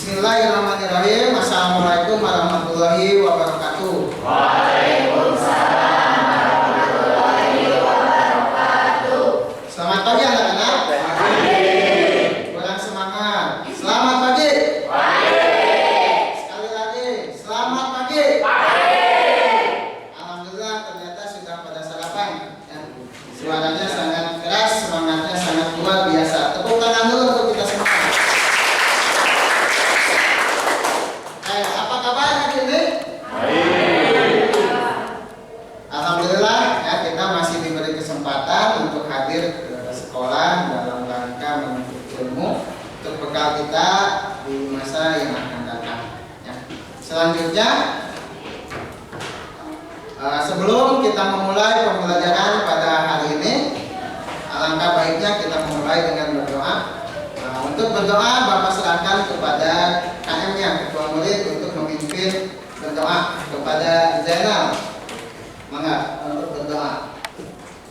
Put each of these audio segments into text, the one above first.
Bismillahirrahmanirrahim. Assalamualaikum warahmatullahi wabarakatuh. Waalaikumsalam warahmatullahi wabarakatuh. Selamat pagi anak-anak. Kurang semangat. Selamat pagi. Sekali lagi, selamat pagi. Alhamdulillah ternyata sudah pada sarapan. Ya. Suaranya sangat keras, semangatnya sangat luar biasa. Tepuk tangan dulu untuk kita semua. Apa kabar hari ini? Alhamdulillah ya, kita masih diberi kesempatan untuk hadir ke sekolah dalam rangka menuntut ilmu untuk bekal kita di masa yang akan datang. Ya. Selanjutnya, sebelum kita memulai pembelajaran pada hari ini, alangkah baiknya kita memulai dengan berdoa. Untuk berdoa, Bapak serahkan kepada KM-nya, Ketua Murid, untuk memimpin berdoa kepada Zainal. Mangga untuk berdoa.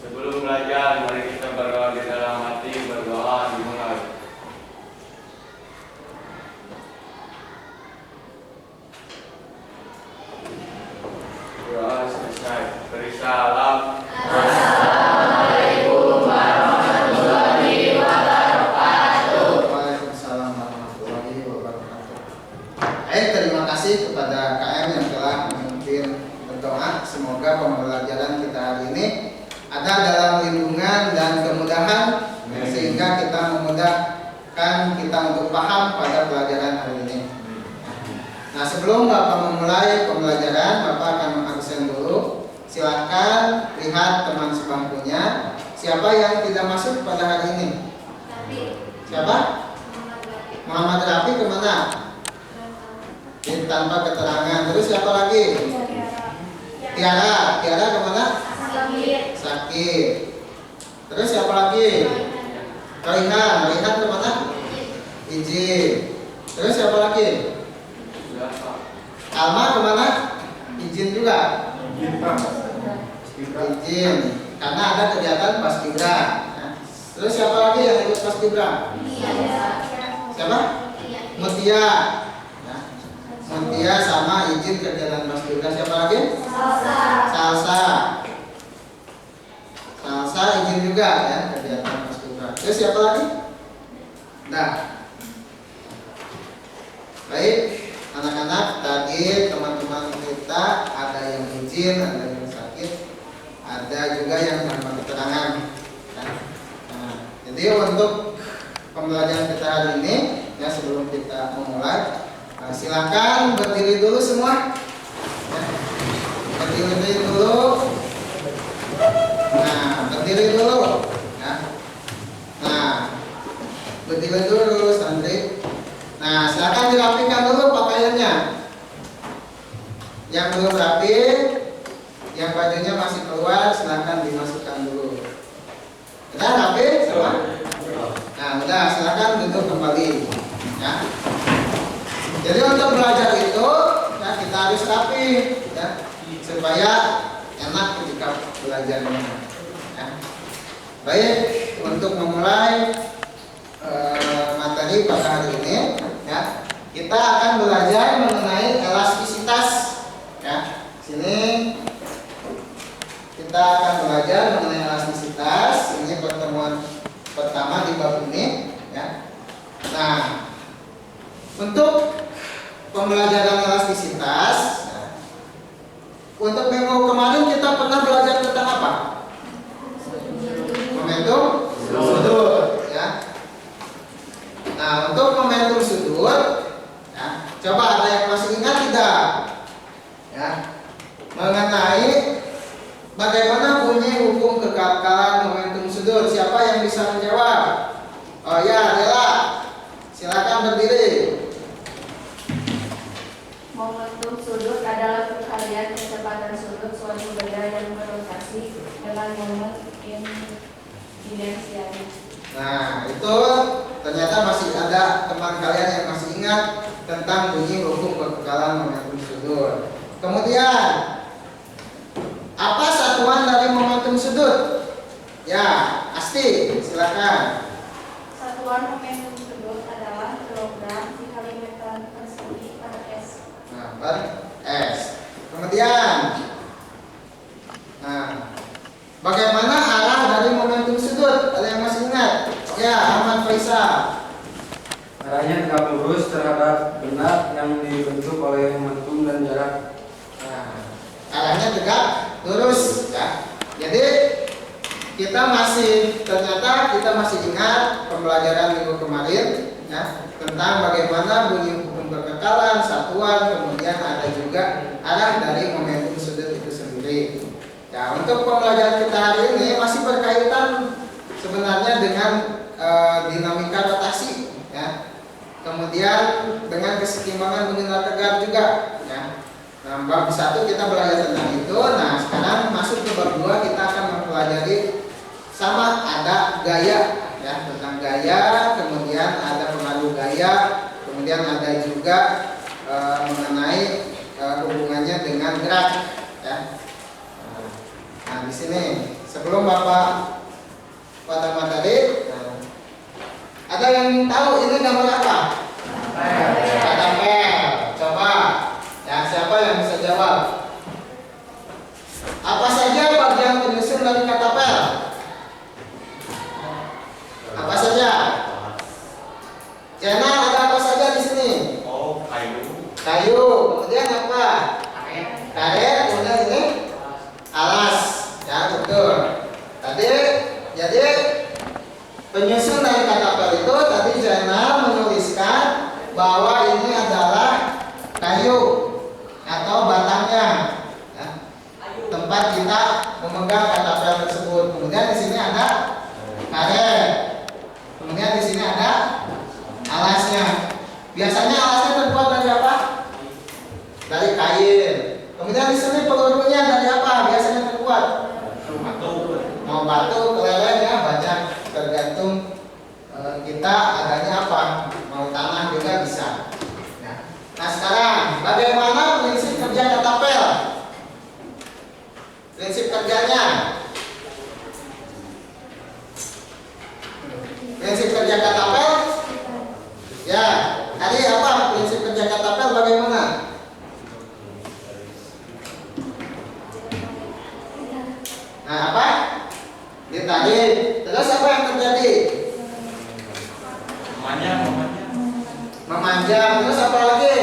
Sebelum belajar, mari kita berdoa di dalam hati, berdoa dimulai. Doa selesai. Beri salam. Assalamualaikum warahmatullahi wabarakatuh. Waalaikumsalam warahmatullahi wabarakatuh. Terima kasih kepada KM yang telah memimpin berdoa. Semoga pembelajaran kita hari ini ada dalam lindungan dan kemudahan, sehingga kita memudahkan kita untuk paham pada pelajaran hari ini. Nah, sebelum Bapak memulai pembelajaran, Bapak akan mengabsen dulu. Silakan lihat teman sebangkunya. Siapa yang tidak masuk pada hari ini? Siapa? Muhammad Rafi kemana? Tanpa keterangan. Terus siapa lagi? Tiara. Tiara kemana? Sakit. Terus siapa lagi? Raihan. Raihan kemana? Izin. Terus siapa lagi? Alma kemana? Izin juga. Izin. Karena ada kegiatan paskibra. Terus siapa lagi yang ikut paskibra? Siapa? Mutia. Mutia sama izin kegiatan paskibra. Siapa lagi? Salsa. Salsa izin juga ya kegiatan paskibra. Terus siapa lagi? Nah, baik anak-anak, tadi teman-teman kita ada yang izin, ada yang sakit, ada juga yang tanpa keterangan. Nah, jadi untuk pembelajaran kita hari ini, ya sebelum kita memulai, silakan berdiri dulu semua. Berdiri dulu. Nah, berdiri dulu. Ya. Nah, berdiri dulu santri. Nah, silakan dirapikan dulu pakaiannya. Yang belum rapi, yang bajunya masih keluar, silakan dimasukkan dulu. Udah rapi semua? Nah, udah, silakan duduk kembali. Ya. Jadi untuk belajar itu, ya, kita harus rapi, ya, supaya enak ketika belajarnya. Ya. Baik, untuk memulai materi pada hari ini, ya, kita akan belajar mengenai elastisitas. Ya, sini kita akan belajar mengenai elastisitas. Ini pertemuan pertama di bab ini. Ya. Nah, untuk pembelajaran elastisitas, ya, untuk minggu kemarin kita pernah belajar tentang apa? Momentum sudut. Ya. Nah, untuk momentum sudut, ya, coba ada yang masih ingat tidak? Ya, mengenai bagaimana bunyi hukum kekekalan momentum sudut. Siapa yang bisa menjawab? Oh ya, Dela, silakan berdiri. Momentum sudut adalah perkalian kecepatan sudut suatu benda yang berotasi dengan momen inersianya. Nah, itu ternyata masih ada teman kalian yang masih ingat tentang bunyi hukum kekekalan momentum sudut. Kemudian, apa satuan dari momentum sudut? Ya, Asti, silakan. Satuan Satuan momentum sudut adalah kilogram dikali meter persegi per S. Nah, per S. Kemudian, nah, bagaimana arah dari momentum sudut? Ada yang masih ingat? Ya, Ahmad Faisal. Arahnya tegak lurus terhadap benda yang dibentuk oleh momentum dan jarak. Nah, arahnya tegak lurus, ya. Jadi ternyata kita masih ingat pembelajaran minggu kemarin, ya, tentang bagaimana bunyi hukum kekekalan, satuan, kemudian ada juga arah dari momentum sudut itu sendiri. Ya, untuk pembelajaran kita hari ini masih berkaitan sebenarnya dengan dinamika rotasi, ya. Kemudian dengan kesetimbangan benda tegak juga, ya. Nah, bab 1 kita belajar tentang itu. Nah, sekarang masuk ke bab 2 kita akan mempelajari sama ada gaya, ya, tentang gaya, kemudian ada pengaruh gaya, kemudian ada juga mengenai hubungannya dengan gerak, ya. Nah, di sini sebelum Bapak pertama tadi, ada yang tahu ini gambar apa? Katapel. Coba, ya, siapa yang bisa jawab? Apa saja bagian penyusun dari katapel? Apa saja? Channel ada apa saja di sini? Oh, kayu. Kayu, kemudian apa? Karet, kemudian ini alas, ya, betul. Jadi penyusun dari katapel itu tadi Zainal menuliskan bahwa ini adalah kayu atau batangnya, ya, tempat kita memegang katapel tersebut. Kemudian di sini ada karet, kemudian di sini ada alasnya. Biasanya alasnya terbuat dari apa? Dari kain. Kemudian di sini pelurunya dari apa? Biasanya terbuat mau batu, keleleng, ya, banyak tergantung kita adanya apa, mau tanah juga bisa. Nah, sekarang bagaimana prinsip kerja katapel? Prinsip kerjanya, prinsip kerja katapel, ya, tadi apa prinsip kerja katapel bagaimana? Nah, apa? Ditarik. Terus apa yang terjadi? Memanjang. Terus apa lagi?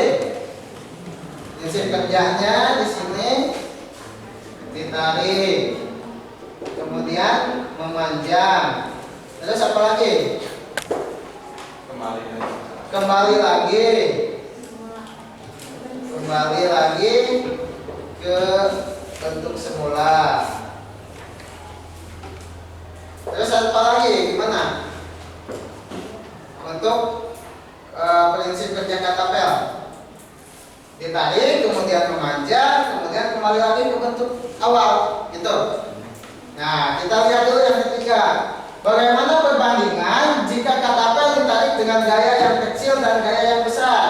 Prinsip kerjanya di sini ditarik, kemudian memanjang. Terus apa lagi? Kembali lagi ke bentuk semula. Terus apa lagi? Gimana? Untuk prinsip kerja katapel, ditarik, kemudian memanjang, kemudian kembali lagi ke bentuk awal, gitu. Nah, kita lihat dulu yang ketiga. Bagaimana perbandingan jika katapel ditarik dengan gaya yang kecil dan gaya yang besar?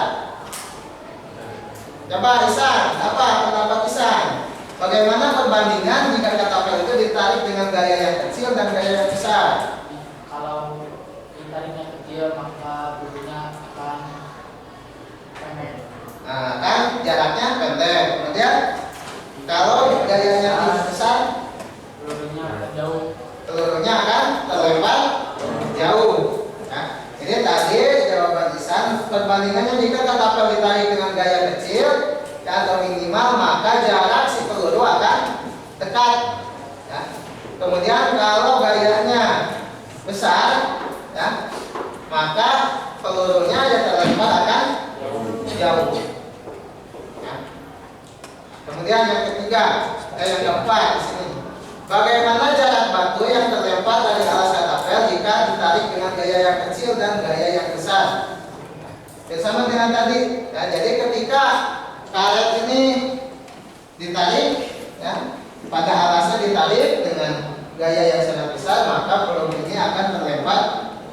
Coba Isan, apa pendapat Isan? Bagaimana perbandingan jika katapel itu ditarik dengan gaya yang kecil dan gaya yang besar? Kalau ditariknya kecil maka bulunya akan pendek. Nah, kan jaraknya pendek. Kemudian kalau gayanya besar, Bulunya akan jauh. pelurunya akan terlempar jauh. Nah, ini tadi jawaban Isan. Perbandingannya jika katapel ditarik dengan gaya kecil atau minimal, maka jarak si peluru akan dekat, ya. Kemudian kalau gayanya besar, ya, maka pelurunya yang terlempar akan jauh, ya. Kemudian yang ketiga, yang keempat di sini. Bagaimana jarak batu yang terlempar dari alas katapel jika ditarik dengan gaya yang kecil dan gaya yang besar? Bersama dengan tadi, ya, jadi ketika karet ini ditarik, ya, pada alasnya ditarik dengan gaya yang sangat besar, maka peluru ini akan terlempar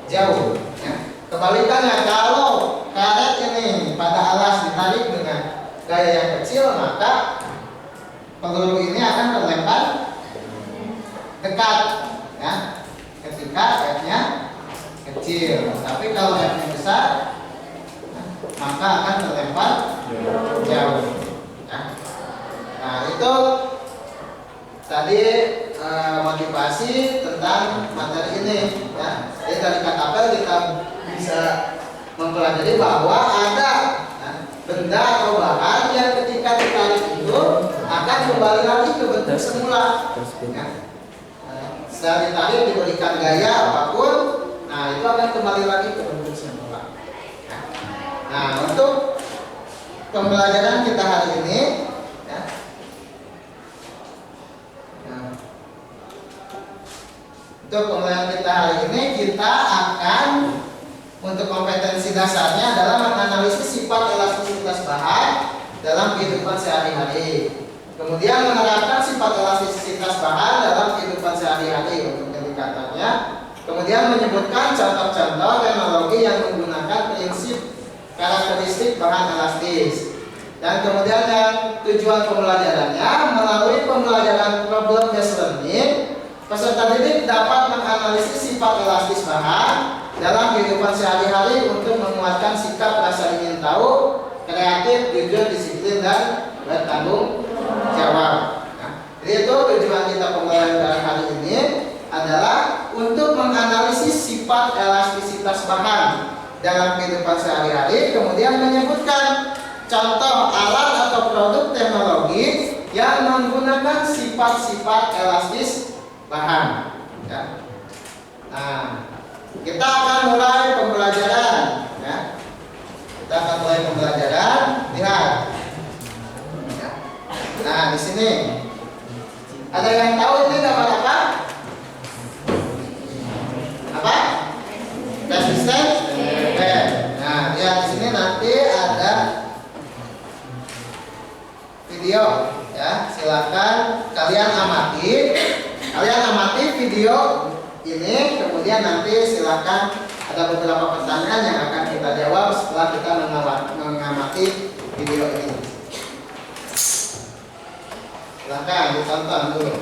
jauh, ya. Kebalikannya, kalau karet ini pada alas ditarik dengan gaya yang kecil, maka peluru ini akan terlempar dekat, ya, ketika karetnya kecil. Tapi kalau F-nya besar, maka akan terlempar jauh. Ya. Nah, itu tadi motivasi tentang materi ini. Ya. Jadi dari KKP kita bisa mempelajari bahwa ada benda atau bahan yang ketika ditarik itu akan kembali lagi ke bentuk semula. Ya. Setelah ditarik diberikan gaya apapun, nah itu akan kembali lagi ke bentuk semula. Nah, untuk pembelajaran kita hari ini, ya, untuk pembelajaran kita hari ini kita akan untuk kompetensi dasarnya adalah menganalisis sifat elastisitas bahan dalam kehidupan sehari-hari. Kemudian menerapkan sifat elastisitas bahan dalam kehidupan sehari-hari untuk indikatornya. Kemudian menyebutkan contoh-contoh teknologi yang menggunakan prinsip karakteristik bahan elastis. Dan kemudian yang tujuan pembelajarannya melalui pembelajaran problem based learning, peserta didik dapat menganalisis sifat elastis bahan dalam kehidupan sehari-hari untuk menguatkan sikap rasa ingin tahu, kreatif, jujur, disiplin, dan bertanggung jawab. Nah, jadi itu tujuan kita pembelajaran hari ini adalah untuk menganalisis sifat elastisitas bahan dalam kehidupan sehari-hari, kemudian menyebutkan contoh alat atau produk teknologi yang menggunakan sifat-sifat elastis bahan. Ya. Nah, kita akan mulai pembelajaran. Ya. Kita akan mulai pembelajaran. Lihat. Ya. Nah, di sini ada yang tahu ini gambar apa? Apa? Resisten. Nah, lihat di sini nanti ada video, ya. Silakan kalian amati video ini, kemudian nanti silakan ada beberapa pertanyaan yang akan kita jawab setelah kita mengamati video ini. Silakan ditonton dulu.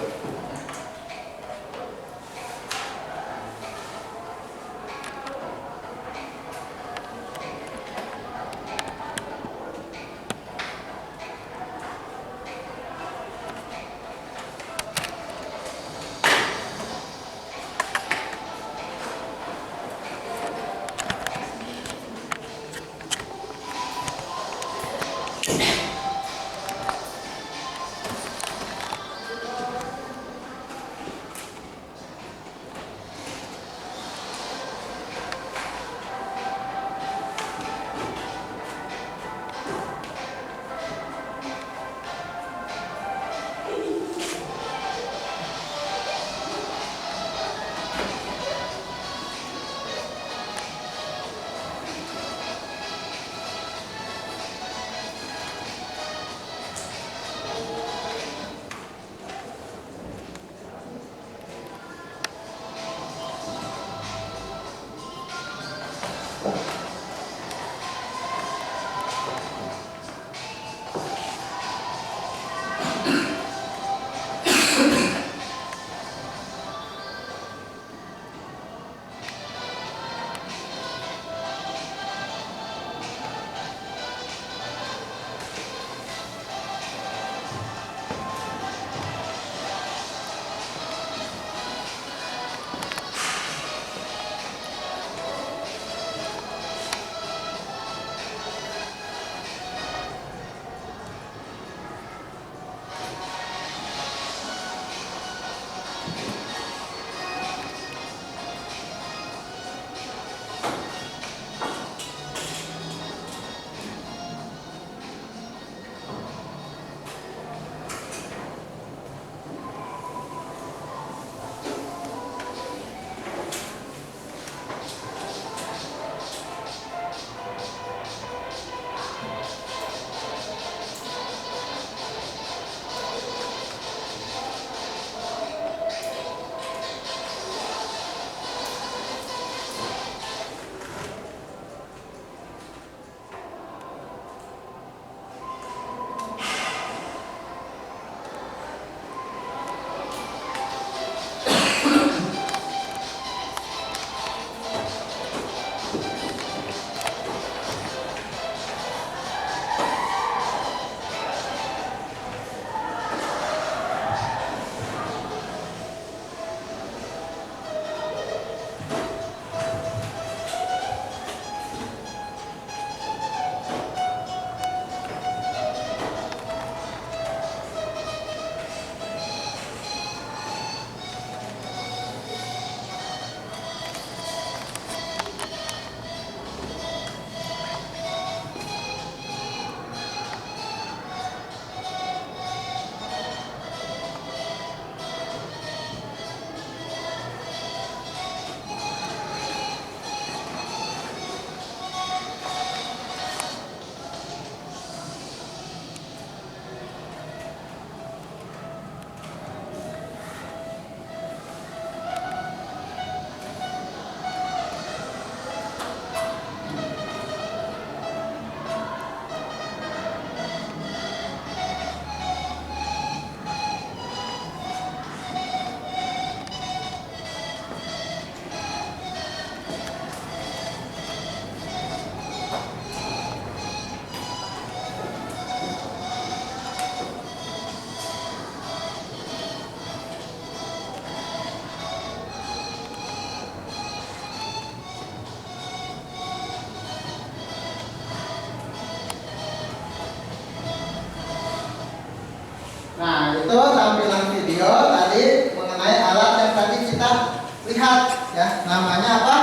lihat ya, namanya apa?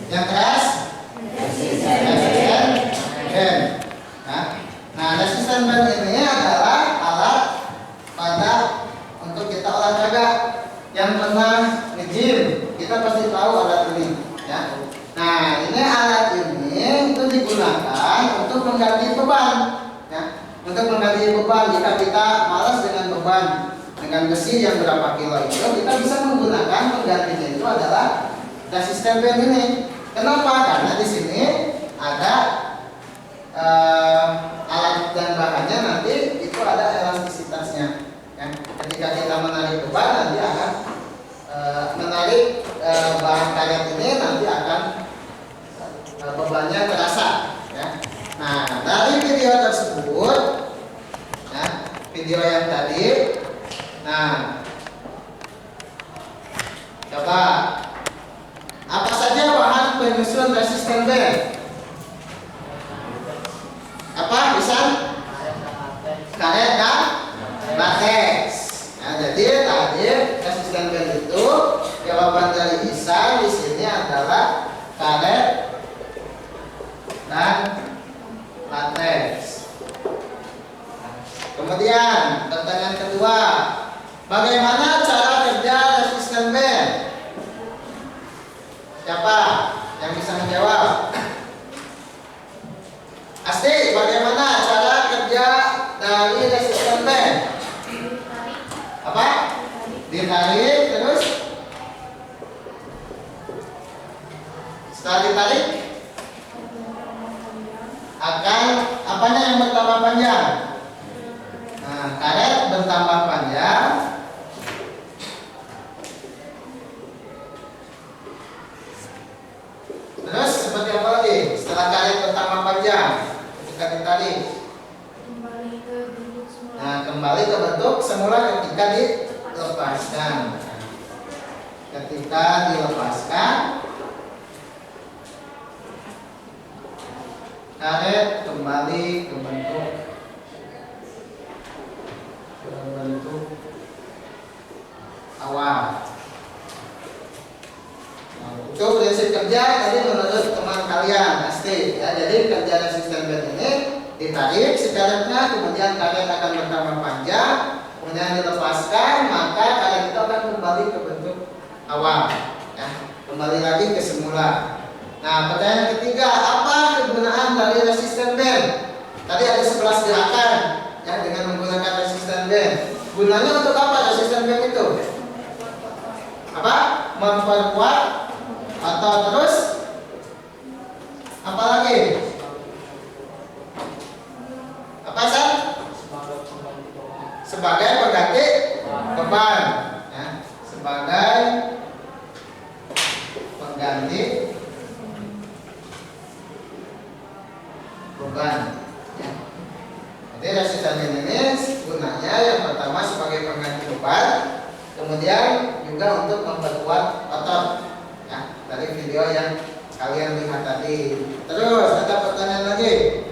Yang keras? Resisten band. Nah, resisten band ini adalah alat pada untuk kita olahraga. Yang pernah nge-gym, kita pasti tahu alat ini ya. Nah, ini alat ini itu digunakan untuk mengganti beban ya. Untuk mengganti beban, jika kita malas dengan beban dengan besi yang berapa kilo itu, kita bisa menggunakan penggantinya itu adalah resisten band ini. Kenapa? Karena di sini ada alat dan bahannya nanti itu ada elastisitasnya. Ya. Ketika kita menarik beban, nanti akan menarik bahan karet ini nanti akan bebannya terasa. Ya. Nah, dari video tersebut, ya, video yang tadi, nah, coba apa saja bahan penyusun resisten band? Apa? Bisa? Karet dan latex. Nah, jadi tadi resisten band itu jawaban dari Ihsan di sini adalah karet dan latex. Kemudian pertanyaan kedua, bagaimana cara kerja resisten band? Siapa yang bisa menjawab? Asti, bagaimana cara kerja dari resisten band? Apa? Ditarik terus? Setelah ditarik akan apanya yang bertambah panjang? Nah, karet bertambah panjang. Terus seperti apa lagi? Setelah karet bertambah panjang, ketika ditarik, Kembali ke bentuk semula. nah kembali ke bentuk semula ketika dilepaskan. Ketika dilepaskan, karet kembali ke bentuk awal. Nah, itu prinsip kerja tadi menurut teman kalian pasti ya. Jadi kerja resisten band ini ditarik si karetnya, kemudian karet akan bertambah panjang, kemudian dilepaskan, maka karet itu akan kembali ke bentuk awal ya. Kembali lagi ke semula. Nah, pertanyaan ketiga, apa kegunaan dari resisten band? Tadi ada 11 gerakan ya dengan menggunakan resisten band. Gunanya untuk apa resisten band itu? Apa? Memperkuat atau terus apa lagi? Apa San? Sebagai pengganti beban ya. Sebagai pengganti beban ya. Jadi resisten ini gunanya yang pertama sebagai pengganti beban, kemudian juga untuk memperkuat otot ya, dari video yang kalian lihat tadi. Terus ada pertanyaan lagi.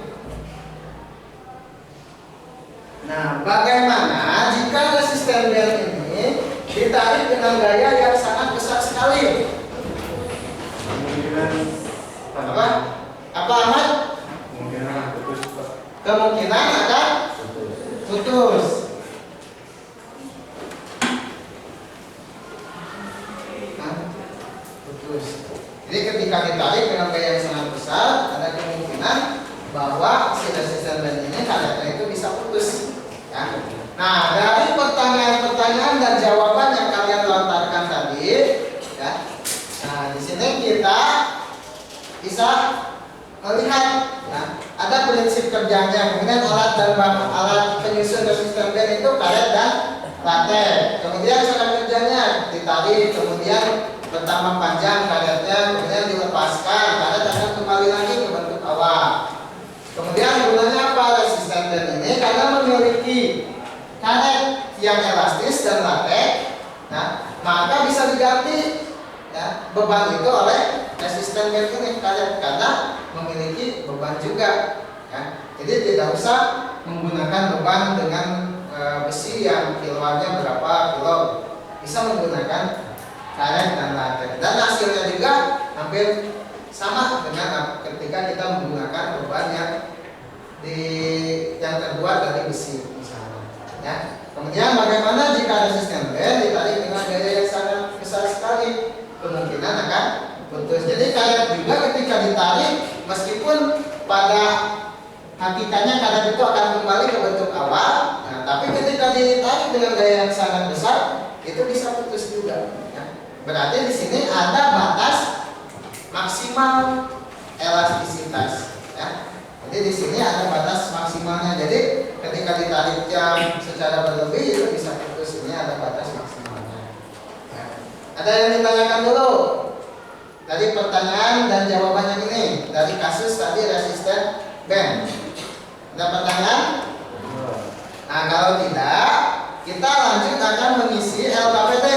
Nah, bagaimana jika resisten band ini ditarik dengan gaya yang sangat besar sekali? Apa? Apa Ahmad? Kemungkinan akan putus. Nah, putus. Jadi ketika ditarik dengan gaya yang sangat besar, ada kemungkinan bahwa si resisten band ini karetnya itu bisa putus. Ya. Nah, dari pertanyaan-pertanyaan dan jawaban yang kalian lontarkan tadi, ya. Nah, di sini kita bisa melihat, ya, ada prinsip kerjanya. Kemudian alat penyusun resisten band itu karet dan latex. Kemudian cara kerjanya ditarik, kemudian bertambah panjang karetnya, kemudian dilepaskan, karet akan kembali lagi ke bentuk awal. Kemudian gunanya apa resisten band ini? Karena memiliki karet yang elastis dan latex, nah, maka bisa diganti ya, beban itu oleh resisten band ini karet karena memiliki beban juga. Ya. Jadi tidak usah menggunakan beban dengan besi yang kiloannya berapa kilo, bisa menggunakan karet dan latex. Dan hasilnya juga hampir sama dengan ketika kita menggunakan beban yang terbuat dari besi misalnya. Ya. Kemudian bagaimana jika resisten band ditarik dengan gaya yang sangat besar sekali, kemungkinan akan putus. Jadi karet juga ketika ditarik, meskipun pada hakikatnya karet itu akan kembali ke bentuk awal, nah, tapi ketika ditarik dengan gaya yang sangat besar, itu bisa putus juga. Ya. Berarti di sini ada batas maksimal elastisitas. Ya. Jadi di sini ada batas maksimalnya. Jadi ketika ditarik jam secara berlebih itu bisa putus. Ini ada batas maksimalnya. Ya. Ada yang ditanyakan dulu dari pertanyaan dan jawabannya ini dari kasus tadi resisten band. Ada pertanyaan? Nah kalau tidak, kita lanjut akan mengisi LKPD.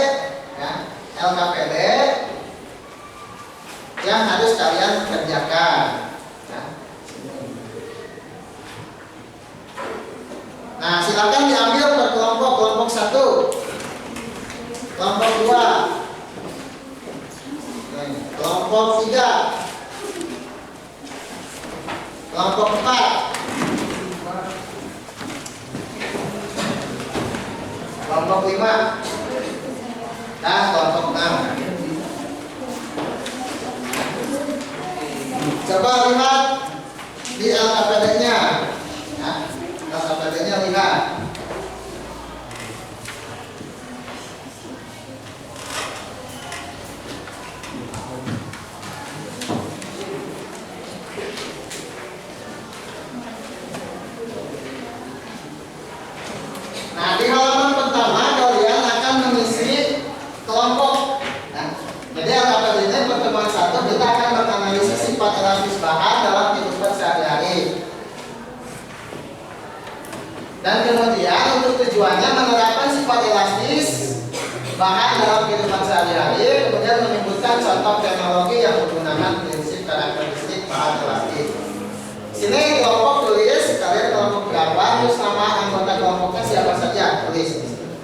Ya. LKPD yang harus kalian kerjakan. Nah, silakan diambil per kelompok, kelompok 1, kelompok 2, kelompok 3, kelompok 4, kelompok 5, dan kelompok 6. Coba lihat di LKPD-nya. Ya. LKPD-nya lihat. Nah, di halaman pertama kalian akan mengisi kelompok. Nah, jadi LKPD-nya pertemuan 1 kita akan menganalisis sifat elastis bahan dalam kehidupan sehari-hari. Dan kemudian untuk tujuannya menerapkan sifat elastis bahan dalam kehidupan sehari-hari, kemudian menyebutkan contoh teknologi yang menggunakan prinsip karakteristik bahan elastis. Sini kelompok tulis kalian kelompok berapa, terus nama anggota kelompoknya siapa saja, tulis di sini.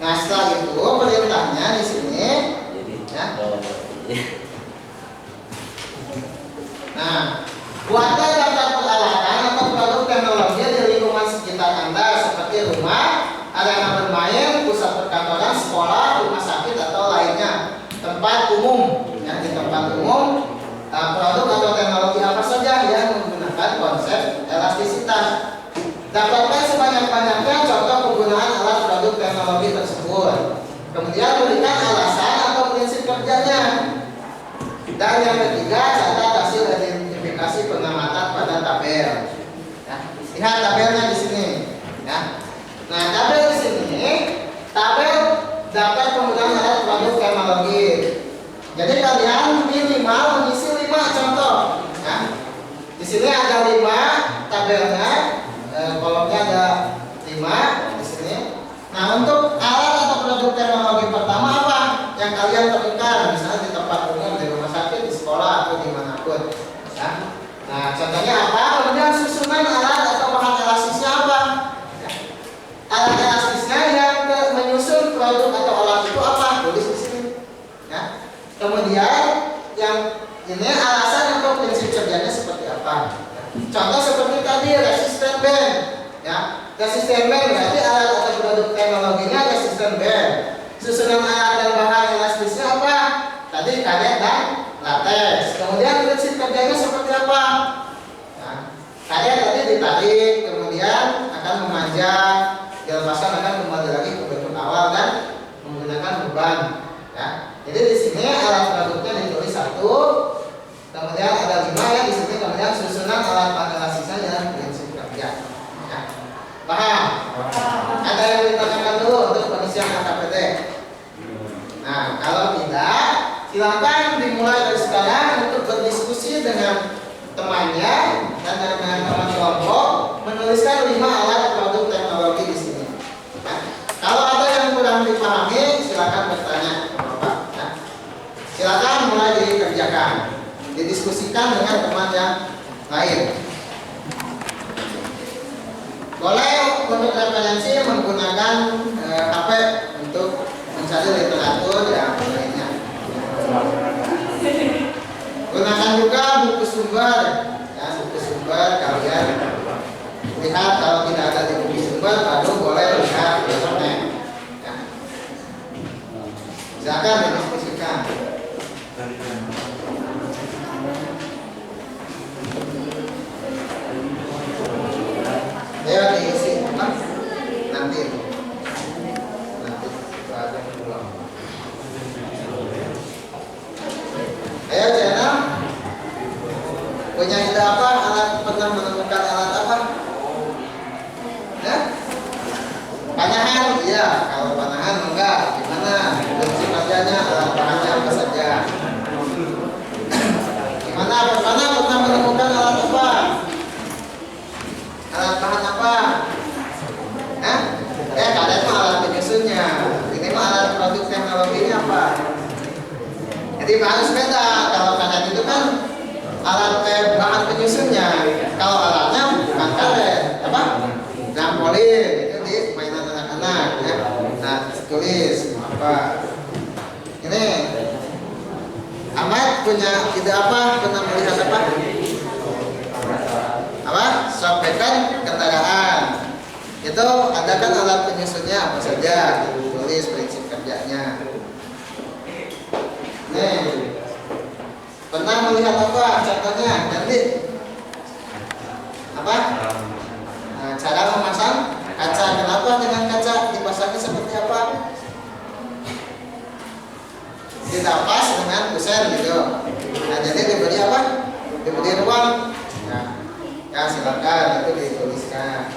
Nah setelah itu perintahnya di sini, ya. Nah, buatlah daftar peralatan atau produk teknologi di lingkungan sekitar Anda seperti rumah, arena bermain, pusat perkantoran, sekolah, rumah sakit atau lainnya, tempat umum. Ya, di tempat umum, produk atau teknologi apa saja yang menggunakan konsep elastisitas. Dapatkan sebanyak-banyaknya contoh penggunaan alat produk teknologi tersebut. Kemudian berikan alasan atau prinsip kerjanya. Dan yang ketiga, catat hasil identifikasi pengamatan pada tabel. Ya, lihat tabelnya di sini. Ya. Nah, tabel di sini, tabel daftar penggunaan alat produk teknologi. Jadi kalian minimal mengisi 5 contoh. Ya. Di sini ada 5 tabelnya, kolomnya ada 5 di sini. Nah, untuk alat atau produk teknologi pertama apa yang kalian temukan, misalnya di tempat umum, di rumah sakit, di sekolah atau dimanapun. Ya. Nah, contohnya apa? Kemudian susunan alat atau bahan elastisnya apa? Ya. Alat elastisnya yang menyusun produk atau alat itu apa? Tulis di sini. Ya. Kemudian yang ini alasan atau prinsip kerjanya seperti apa? Contoh seperti tadi resisten band. Ya, resisten band berarti alat atau produk teknologinya resisten band. Susunan alat dan bahan elastisnya apa? Tadi karet dan latex. Kemudian prinsip kerjanya seperti apa? Nah, karet tadi ditarik, kemudian akan memanjang, dilepaskan akan kembali lagi ke bentuk awal dan menggunakan beban. Ya. Jadi di sini alat produknya ditulis 1, kemudian ada 5 ya di sini, kemudian susunan alat bahan elastisnya dan prinsip kerja. Ya. Paham? Ada yang ditanyakan dulu untuk pengisian LKPD? Nah, kalau tidak, silakan dimulai dari sekarang untuk berdiskusi dengan temannya dan dengan teman kelompok, menuliskan 5 alat produk teknologi di sini. Nah, kalau ada yang kurang dipahami, silakan bertanya ke Bapak. Ya. Silakan mulai dikerjakan, didiskusikan dengan teman yang lain. Boleh untuk referensi menggunakan HP untuk mencari literatur yang lainnya. Gunakan juga buku sumber, ya, buku sumber kalian lihat, kalau tidak ada di buku sumber baru boleh lihat di internet. Ya. Silakan didiskusikan. Ayo diisi apa? Nanti itu ada pulang. Ayo channel, punya ide apa? Pernah menemukan alat apa? Ya? Panahan, iya. Kalau panahan enggak, gimana? Prinsip kerjanya, alat bahannya apa saja? Gimana? Pernah menemukan alat apa? Alat bahan apa? Kalian mah alat penyusunnya. Ini mah alat produk teknologinya apa? Jadi harus beda. Kalau kalian itu kan alat bahan penyusunnya. Kalau alatnya bukan karet, apa? Trampolin itu di mainan anak-anak. Ya. Nah, tulis apa? Ini Ahmad punya ide apa? Pernah melihat apa? Apa? Sobekan kendaraan. Itu ada kan alat penyusunnya apa saja? Tulis prinsip kerjanya. Nih, pernah melihat apa? Contohnya, nanti apa? Nah, cara memasang kaca. Kenapa dengan kaca dipasangnya seperti apa? Tidak pas dengan kusen gitu. Nah, jadi diberi apa? Diberi ruang. Ya silakan itu dituliskan.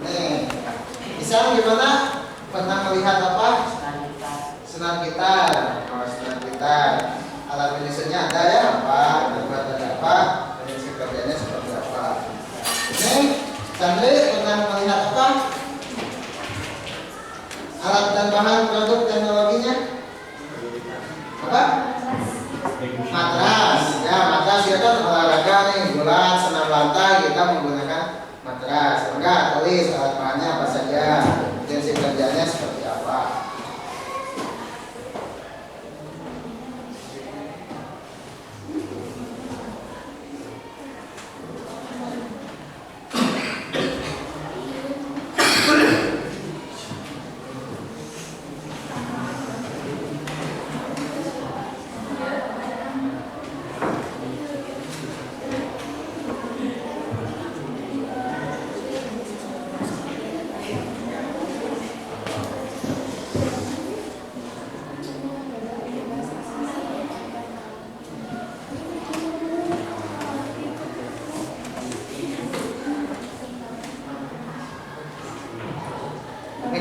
Nih, bisa gimana? Pernah melihat apa? Senar gitar. Oh, senar gitar. Alat penyusunnya ada ya? Apa? Terbuat ada apa? Prinsip kerjanya seperti apa? Nih, Chandri pernah melihat apa? Alat dan bahan produk teknologinya? Apa? Matras. Ya, matras itu kan olahraga nih, bulan, senam lantai, kita menggunakan matras. Enggak, tulis alat bahannya apa saja, prinsip kerjanya seperti apa.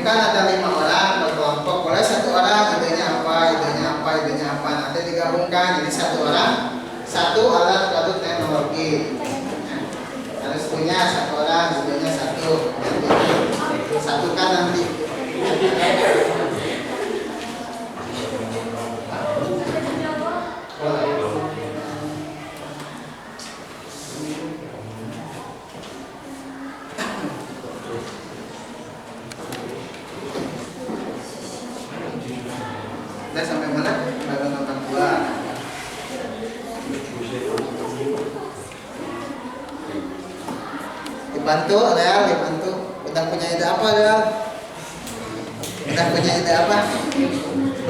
Kan ada 5 orang berkelompok, boleh satu orang idenya apa, nanti digabungkan jadi satu orang satu alat produk teknologi. Nah, harus punya satu orang idenya satu, nanti satukan nanti. Udah sampai mana? Baru nonton 2. Dibantu, Real, dibantu. Udah punya ide apa, Real? Udah punya ide apa?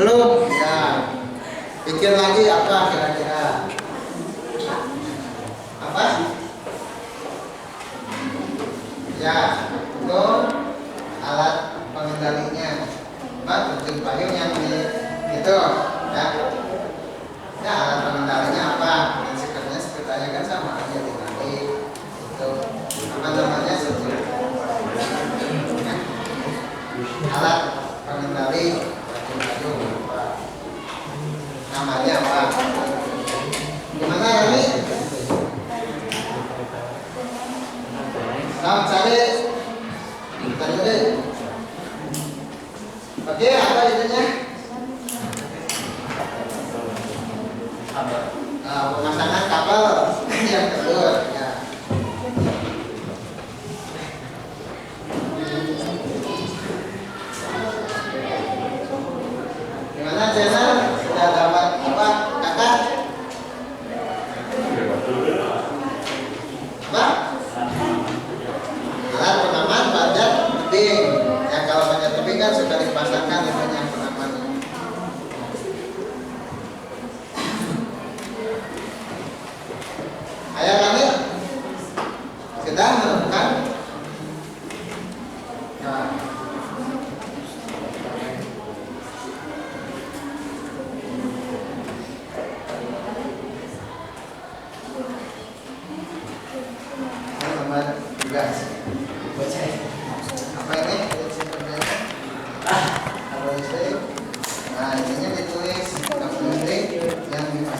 Belum? Ya. Pikir lagi apa kira-kira? Apa? Ya, itu alat pengendalinya. Terjun payung yang di itu ya. Ya, alat pengendalinya apa? Prinsip kerjanya sepertinya kan sama aja dinaik. Itu apa namanya? Ya. Alat pengendali terjun payung apa? Namanya apa? Gimana ini? Nah, cari deh. Oke, apa itunya? Pemasangan kabel yang kedua. Ya.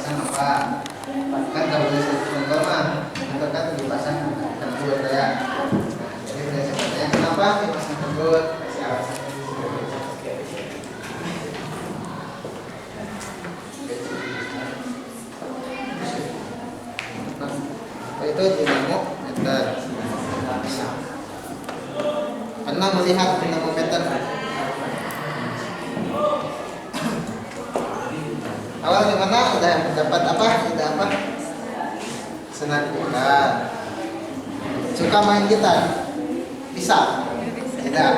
dipasang apa? Kan kalau bisa contoh mah, contoh kan dipasang tegut ya. Nah, jadi prinsip kerjanya kenapa dipasang tegut? Kasih alasan. Nah, itu dinamo meter. Pernah melihat dinamometer? Awal gimana? Udah dapat apa? Udah apa? Senang gitar. Suka main gitar? Bisa? Tidak.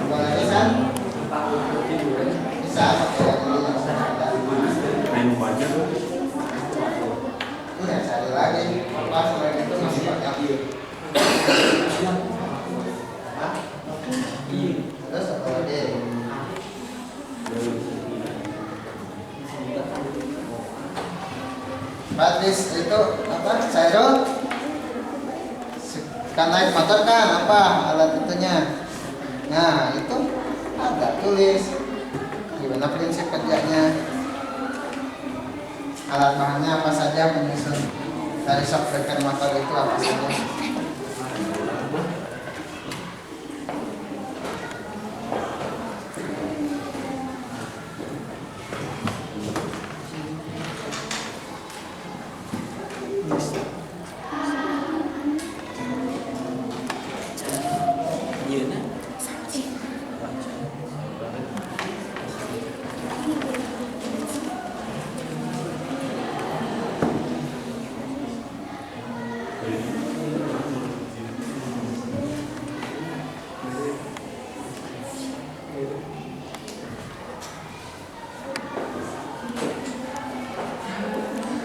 Boleh kan? Bisa. Iya, cari lagi. Pas selain itu masih banyak. Hah? Terus apa lagi? Batis itu apa? Cairo? Kan naik motor kan apa alat itunya? Nah itu ada tulis gimana prinsip kerjanya, alat bahannya apa saja, penyusun dari shock breaker motor itu apa saja.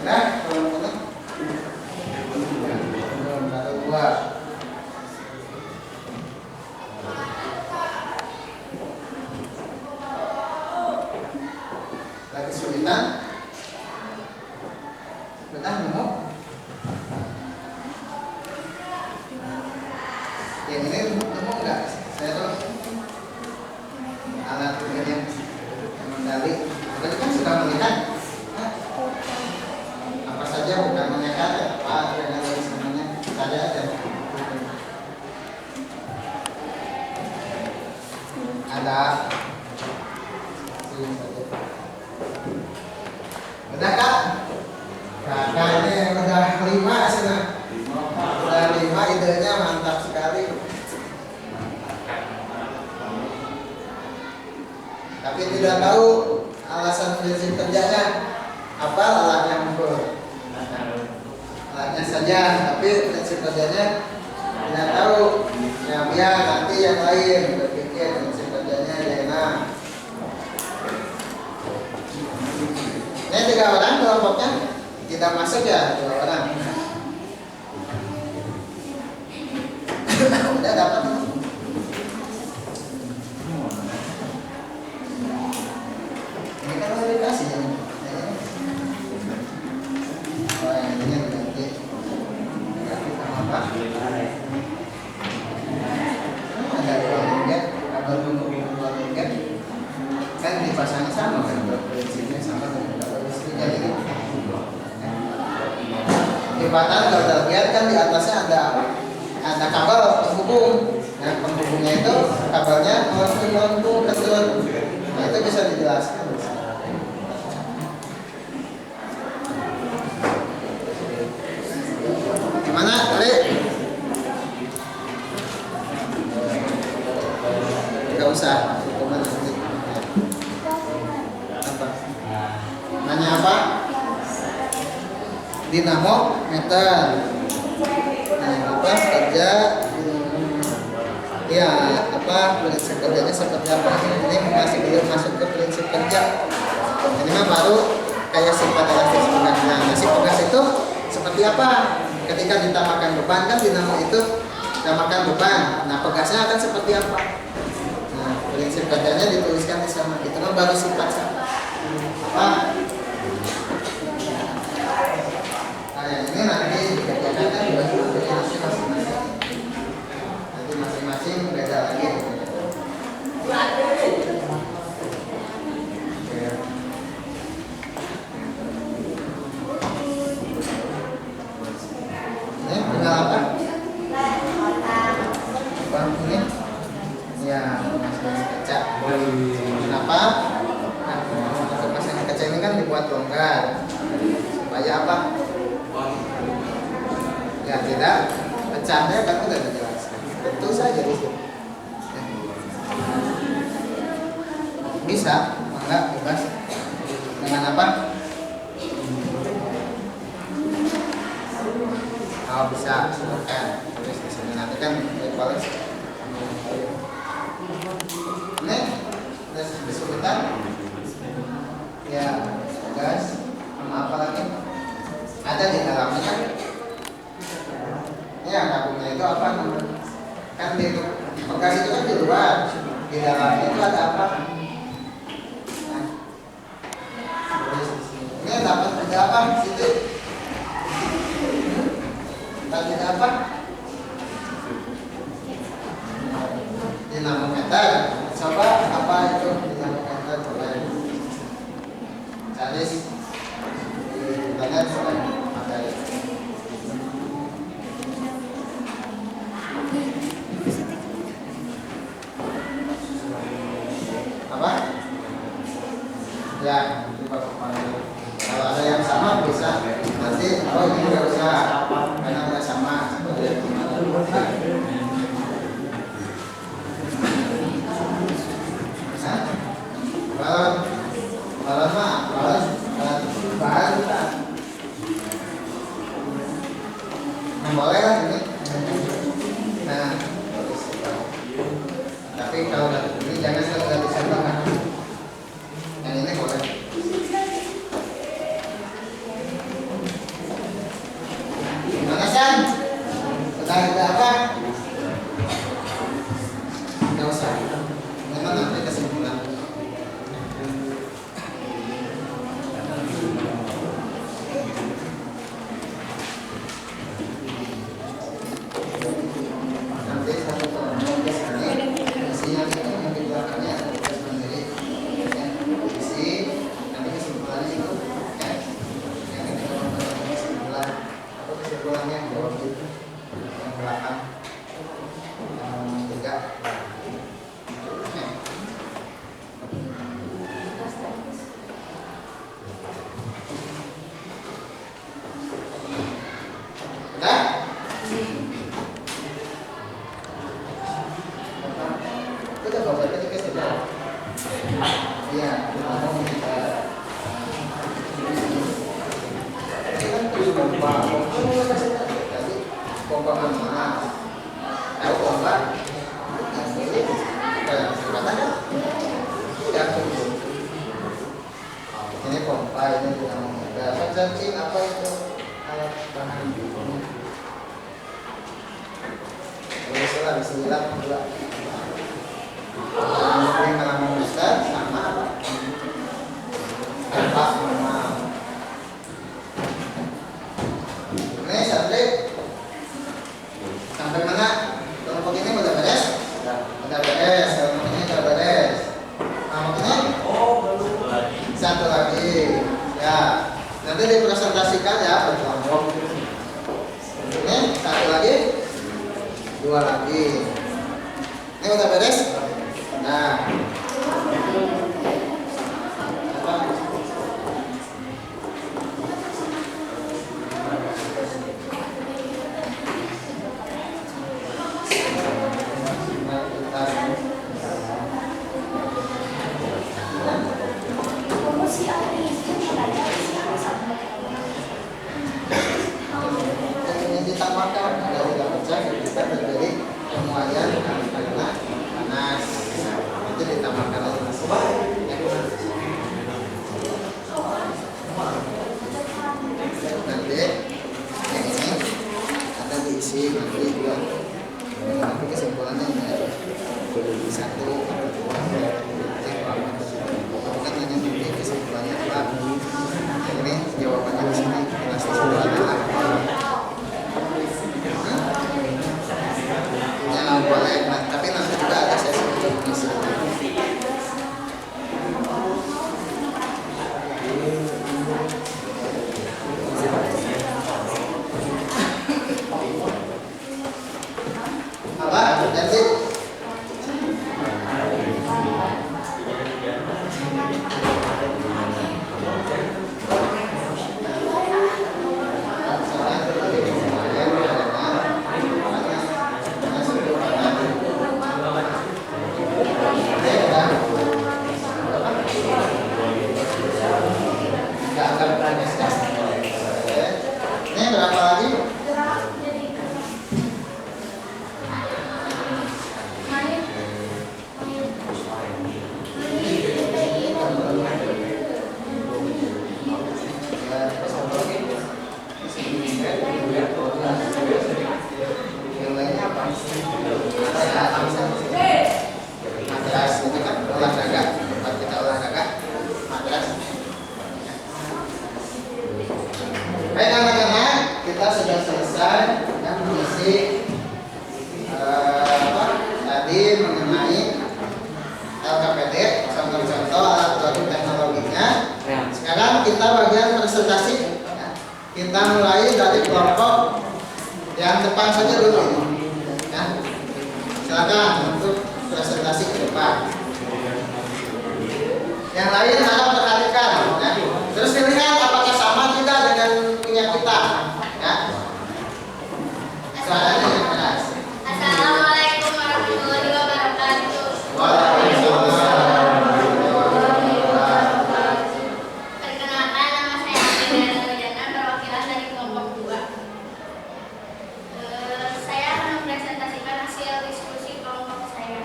Nah, kalau ini baru dua. Lagi kesulitan? Sudah nemu? Yang ini nemu enggak? Saya tuh alat ini yang mendali. Tadi kan sudah melihat. Apa saja bukan menekan ya, apa yang ada semuanya ada aja. Ada. Udah kak? Kakak ini udah 5 sana. Udah 5, idenya mantap sekali. Tapi tidak tahu alasan prinsip kerjanya. Apa alatnya ngumpul? Alatnya saja, tapi prinsip kerjanya tidak tahu. Ya biar nanti yang lain berpikir prinsip kerjanya enak. Ini 3 orang kelompoknya tidak masuk ya 2 orang. Udah dapat. Ini kan udah dikasih ya. Oh yang ini nanti apa? Ada 2 lingkar, kabel untuk 2 lingkar. Kan dipasang sama kan, prinsipnya sama dengan kabel listrik jadi. Jembatan kalau kita lihat kan di atasnya ada apa? Ada kabel penghubung. Nah penghubungnya itu kabelnya melengkung ke telur. Nah itu bisa dijelaskan. Gimana, Ali? Gak usah. Apa? Nanya apa? Dinamo meter. Nah, apa kerja? Ya, apa prinsip kerjanya seperti apa? Ini masih belum masuk ke prinsip kerja. Ini mah baru kayak sifat elastis pegas. Nah, si pegas itu seperti apa? Ketika ditambahkan beban kan dinamo itu ditambahkan beban. Nah, pegasnya akan seperti apa? Nah, prinsip kerjanya dituliskan di sana. Itu mah baru sifat apa? Ini nanti dikerjakan kan masing-masing. Nanti masing-masing ini? Ya, pemasangan kaca. Kenapa? Nah, pemasangan kaca ini kan dibuat longgar supaya apa? Ya tidak pecahnya kan udah dijelaskan. Tentu saja di situ. Ya. Bisa, enggak bebas. Dengan apa? Oh bisa, silakan. Terus di sini nanti kan balik. Ini terus kesulitan. Ya, gas. Sama apa lagi? Ada di dalamnya kan? Ya, kabelnya itu apa namanya? Kan di bekas itu kan di luar. Di dalamnya itu ada apa? Nah, terus di sini. Ini dapat ada apa? Situ. Tadi ada apa? Dinamometer. Coba apa itu dinamometer? Coba cari di internet selain materi. Apa? Ya, kalau ada yang sama bisa nanti. Oh ini nggak usah karena nggak sama seperti yang kemarin. Balon mah bahan kita. Boleh lah ini. Nah, tapi kalau ini jangan sudah disambungkan. Yang ini boleh. Gimana San? Udah ada apa? Nggak usah. Memang nanti kesimpulan. Nanti satu kelompok di sini isinya itu yang di belakangnya ada tugas mandiri. Ya, isi nanti kesimpulannya itu ya. Yang ini kesimpulan. Apa kesimpulannya? Jawab itu. Yang belakang. Yang tiga. Udah? Udah bapak tadi ke sudah. Iya, kita mau kita. Ini kan pompa. Tadi pompa mana? Tahu pompa? Ini pompa ini kita mau ada. Cacing apa itu? Alat bahan. Bismillah, bismillah, bismillah. Ini kalau mau Ustaz sama apa? Apa normal. Ini santri sampai mana? Kelompok ini udah beres? Udah beres. Kelompok ini udah beres. Kelompok ini? Satu lagi. Ya, nanti dipresentasikan ya per kelompok. Ini satu lagi. Dua lagi. Ini udah beres? Nah. Apa? Ini ditambahkan agar tidak pecah ketika terjadi pemuaian karena panas. Itu ditambahkan lagi masih. Nanti yang ini akan diisi nanti juga. Nanti kesimpulannya ini satu atau dua. Bukan hanya nanti kesimpulannya apa. Ini jawabannya di sini. Kesimpulannya lah. Ya boleh, nah, tapi nanti juga ada sesi uji misi. Apa? Nanti lagi mengenai LKPD, contoh-contoh alat produk teknologinya. Sekarang kita bagian presentasi. Ya. Kita mulai dari kelompok yang depan saja dulu ini. Ya. Silakan untuk presentasi ke depan. Yang lain harap perhatikan. Ya. Terus dilihat apakah sama tidak dengan punya kita. Ya. Suaranya yang keras. Assalamualaikum warahmatullahi wabarakatuh. Waalaikumsalam. Perkenalkan, nama saya Amelia Nurjana, perwakilan dari kelompok 2. Saya akan mempresentasikan hasil diskusi kelompok saya.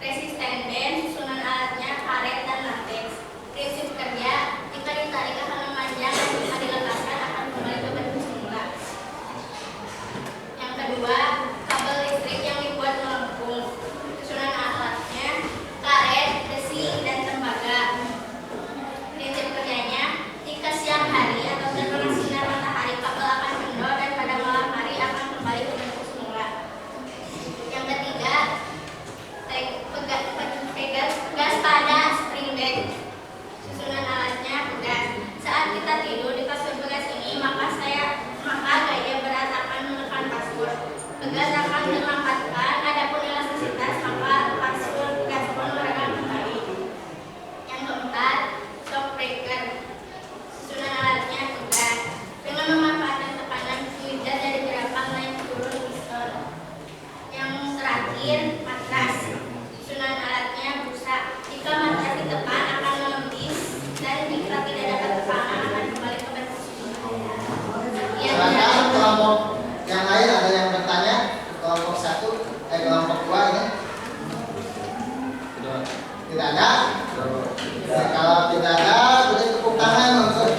Resisten band, susunan alatnya, karet dan latex. Prinsip kerja, jika ditarik akan memanjang dan jika dilepaskan akan kembali ke bentuk semula. Yang kedua, kabel listrik yang dibuat melengkung. Susunan alatnya, karet, besi, dan tembaga. Prinsip kerjanya, jika siang hari atau terkena sinar matahari, kabel akan kendor dan pada malam hari akan kembali ke bentuk semula. Yang ketiga, gas pada spring bed. Susunan alatnya pegas. Saat kita tidur di kasur pegas ini, maka gaya berat akan menekan kasur. Pegas akan dilengkapkan, adapun elastisitas maka kasur pegas pun meregang kembali. Yang keempat, shock breaker. Susunan alatnya pegas. Dengan memanfaatkan tekanan fluida dari gerakan naik turun piston. Yang terakhir, matras. Susunan alatnya busa. Jika matras ditekan akan melempis dan jika tidak dapat tekanan akan kembali ke bentuk semula. Silakan kelompok yang lain ada yang bertanya? Kelompok 1, kelompok 2 ini? Tidak ada? Ya, kalau tidak ada, beri tepuk tangan untuk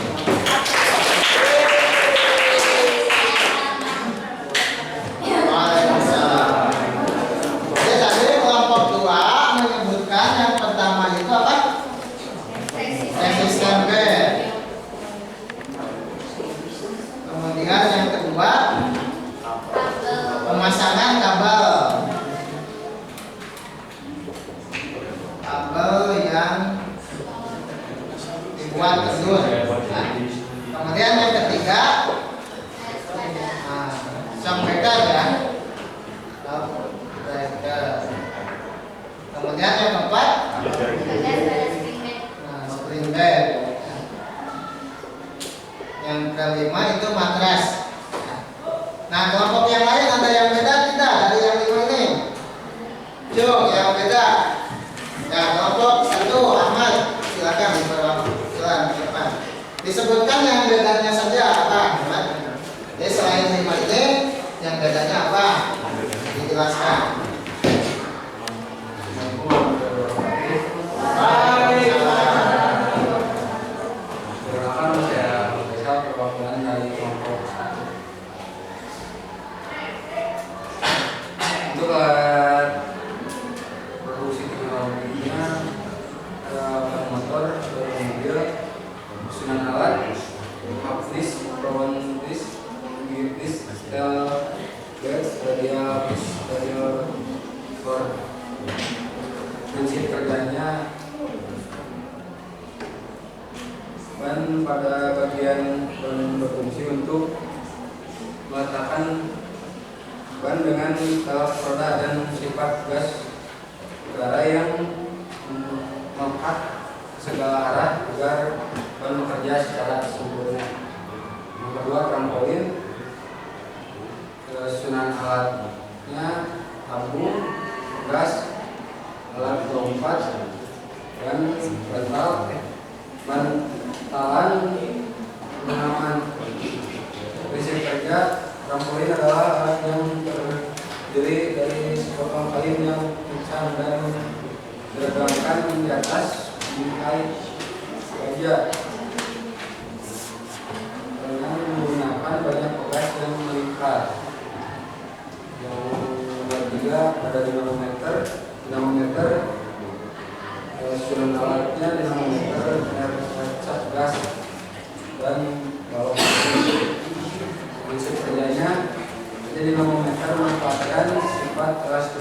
Waalaikumsalam. Jadi tadi kelompok 2 menyebutkan yang pertama itu apa? Resisten band. Kemudian yang kedua, pemasangan kabel. Kabel yang dibuat kendur. Nah, kemudian yang ketiga, shock breaker ya. Shock breaker. Kemudian yang keempat, spring bed. Yang kelima itu matras. Nah, kelompok yang lain ada yang beda tidak dari yang 5 ini? Jom, yang beda. Ya, kelompok 1 Ahmad, silakan silakan ke depan. Disebutkan yang bedanya saja apa, Ahmad? Jadi selain 5 ini, yang bedanya apa? Dijelaskan. Perkenalkan, saya Faisal, perwakilan dari kelompok 1. Untuk alat produksi teknologinya ada motor, ada mobil, susunan alat, hard disk, front disk, gear disk, steel gas, radial disk, radial core. Prinsip kerjanya, ban pada bagian ban berfungsi untuk meletakkan ban dengan velg roda dan sifat gas udara yang melekat ke segala arah agar ban bekerja secara sempurna. Yang kedua, trampolin. Susunan alatnya tabung, gas, alat lompat, dan bantalan pengaman. Prinsip kerja trampolin adalah alat yang terdiri dari sepotong kain yang kencang dan diregangkan di atas bingkai baja dengan menggunakan banyak pegas yang melingkar. Yang ketiga ada dinamometer. Susunan alatnya dinamometer, cat gas, dan balok. Prinsip kerjanya, jadi dinamometer memanfaatkan sifat elastis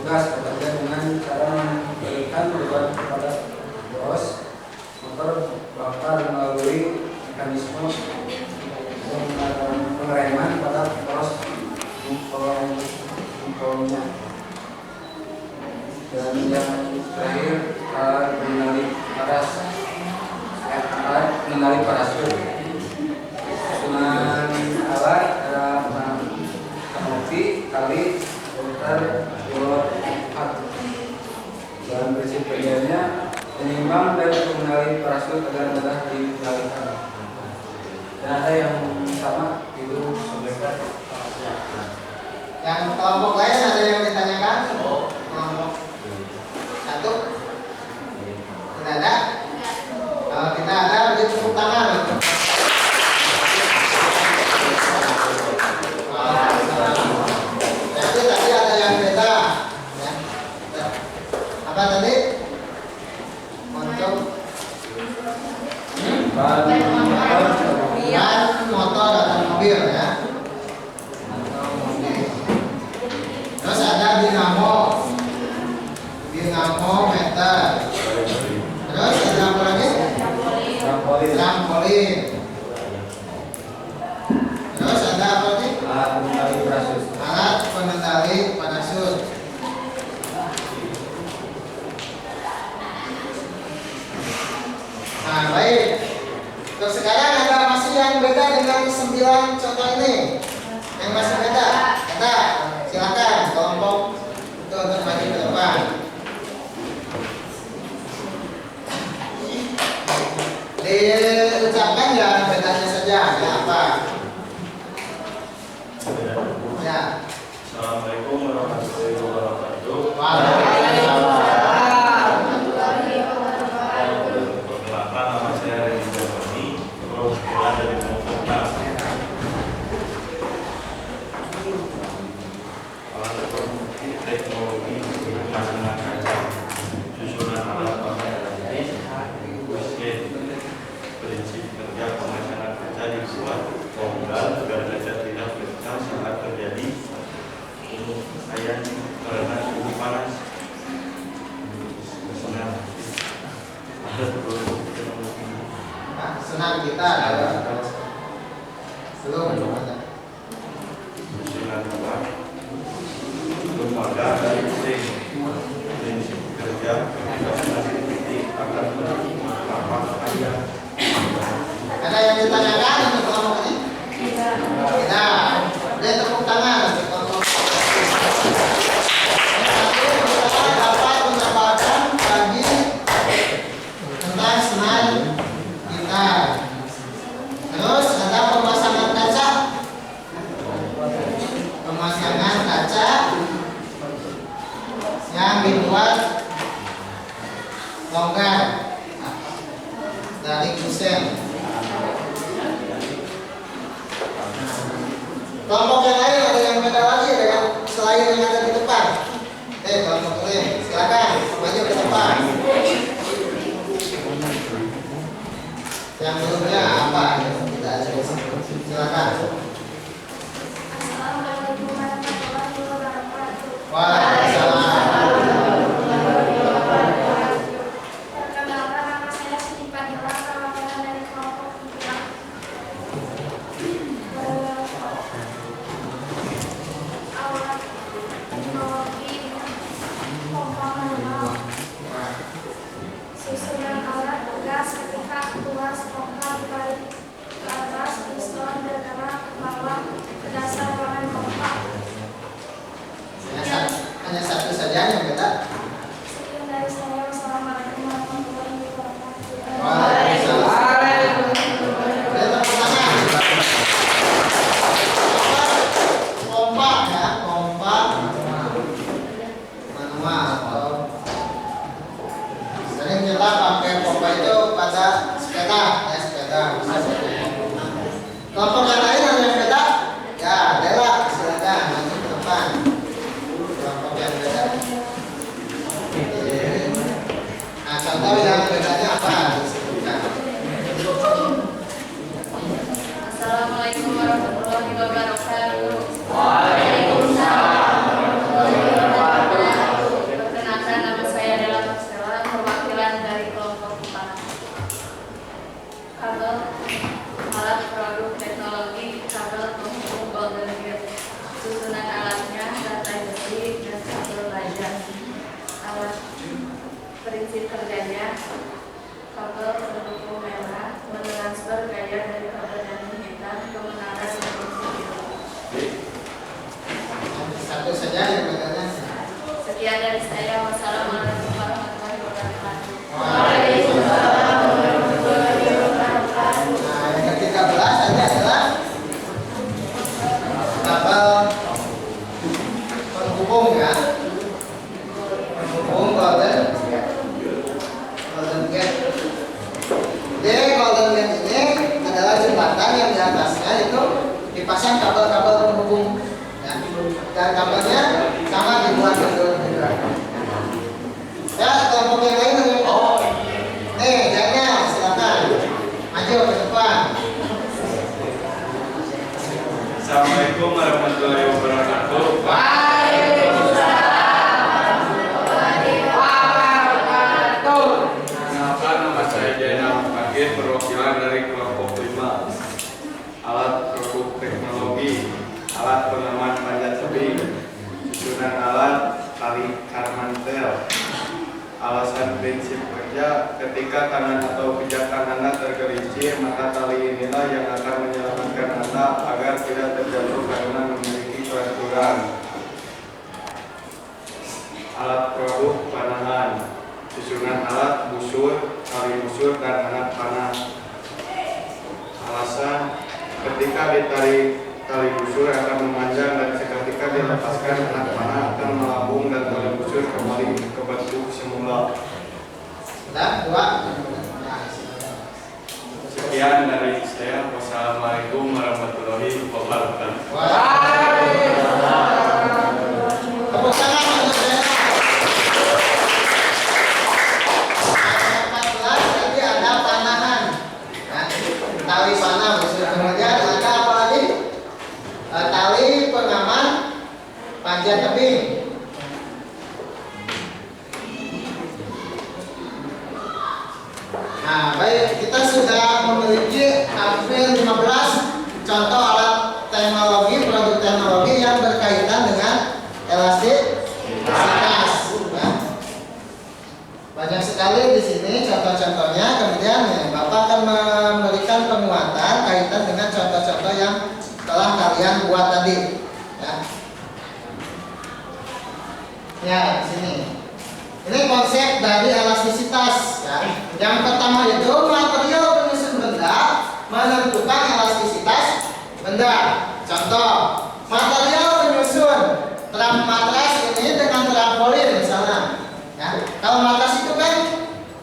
tugas bekerja dengan cara memberikan beban kepada bos motor bakar melalui mekanisme pengereman pada poros jempolnya. Dan yang terakhir alat pengendali parasut. Susunan alat adalah kanopi, tali, filter, pilot, dan prinsip kerjanya penyimbang dan pengendali parasut agar mudah dikendalikan. Dan ada yang sama itu sampaikan. Yang kelompok lain ada yang ditanyakan? Kelompok satu? Tidak ada? Kalau tidak ada, beri tepuk tangan. Jadi tadi ada yang beda. Ya. Apa tadi? Untuk ban motor atau mobil ya. Terus ada dinamo meter. Terus ada apa lagi? Trampolin. Terus ada apa lagi? Alat pengendali parasut. Nah, baik. Untuk sekarang ada masih yang beda dengan 9 contoh ini. Yang masih beda. Kita silakan kelompok itu untuk maju ke depan. Diucapkan ya bedanya saja. Ya apa? Ya. Assalamualaikum warahmatullahi wabarakatuh. Perkenalkan, nama saya Reni Jabani, perwakilan dari kelompok 6. Alat produksi teknologi pemasangan kaca, susunan alat pemasangan mesin, prinsip kerja pemasangan kaca dibuat longgar agar kaca tidak pecah saat terjadi ayan karena suhu panas. Senang kita ada belum ada. Susunan alat lembaga dan prinsip kerja titik akan apa saja. Ada yang ditanyakan untuk kelompok ini? Tidak. Dia tepuk tangan untuk kelompok. Kita dapat mendapatkan bagi tentang senang kita. Terus ada pemasangan kaca. Pemasangan kaca yang dibuat longgar dari kusen. Kelompok yang lain ada yang beda lagi dengan selain yang ada di depan. Kelompok lain, silakan maju ke depan. Yang belumnya apa? Tidak ada. Silakan. Assalamualaikum warahmatullahi wabarakatuh. Waalaikumsalam. Perkenalkan, nama saya Siti Fadila, perwakilan dari kelompok 3. Alat teknologi pompa manual, susunan alat gas ketika tuas pompa dibalik ke atas, piston bergerak ke bawah ke dasar ruangan pompa. Hanya satu saja yang beda. Sekian dari saya. Wassalamualaikum warahmatullahi wabarakatuh. Waalaikumsalam. Dia tepuk tangan. Pompa ya, pompa manual. Sering kita pakai pompa itu pada sepeda, ya sepeda. Kelompok yang lain ada yang beda? Ya, Dela, silakan maju ke depan. Kelompok yang beda. Nah, contoh yang bedanya apa? Disebutkan. Assalamualaikum warahmatullahi wabarakatuh. Waalaikumsalam warahmatullahi wabarakatuh. sisi kerjanya kabel pendukung merah mentransfer gaya dari kabel dani hitam ke menara dimensi biru. Satu saja yang bedanya. Sekian dari saya. Wassalamualaikum warahmatullahi wabarakatuh. Waalaikumsalam warahmatullahi wabarakatuh. Nah, yang ke-13 saja adalah kabel penghubung ya. Penghubung golden gate. Jadi golden gate ini adalah jembatan yang di atasnya itu dipasang kabel-kabel penghubung ya. Dan kabelnya sangat dibuat kendor juga. Ya, kelompok yang lain nih, jadinya silakan maju ke depan. Assalamualaikum warahmatullahi wabarakatuh. Kenalkan, nama saya Jainal Fakir, perwakilan dari kelompok 5. Alat produk teknologi, alat pengaman panjat tebing, susunan alat tali karmantel. Alasan prinsip kerja, ketika tangan atau pijakan Anda tergelincir, maka tali inilah yang akan menyelamatkan Anda agar tidak terjatuh karena memiliki kelenturan. Alat produk panahan, susunan alat busur, tali busur, dan anak panah. Alasan, ketika ditarik tali busur akan memanjang dan seketika dilepaskan anak panah akan melambung dan tali busur kembali ke bentuk semula. Sudah, dua. Sekian dari saya. Wassalamualaikum warahmatullahi wabarakatuh. Tepuk tangan untuk saya. Yang 14 tadi ada panahan. Nah, tali panah busur. Kemudian ada apa lagi? Tali pengaman panjat tebing. Nah, baik, kita sudah memiliki hampir 15 contoh alat teknologi, produk teknologi yang berkaitan dengan elastisitas. Ya. Banyak sekali di sini contoh-contohnya. Kemudian Bapak akan memberikan penguatan kaitan dengan contoh-contoh yang telah kalian buat tadi. Ya, di sini. Ini konsep dari elastisitas ya. Yang pertama itu material penyusun benda menentukan elastisitas benda. Contoh, material penyusun matras ini dengan trampolin misalnya. Ya. Kalau matras itu kan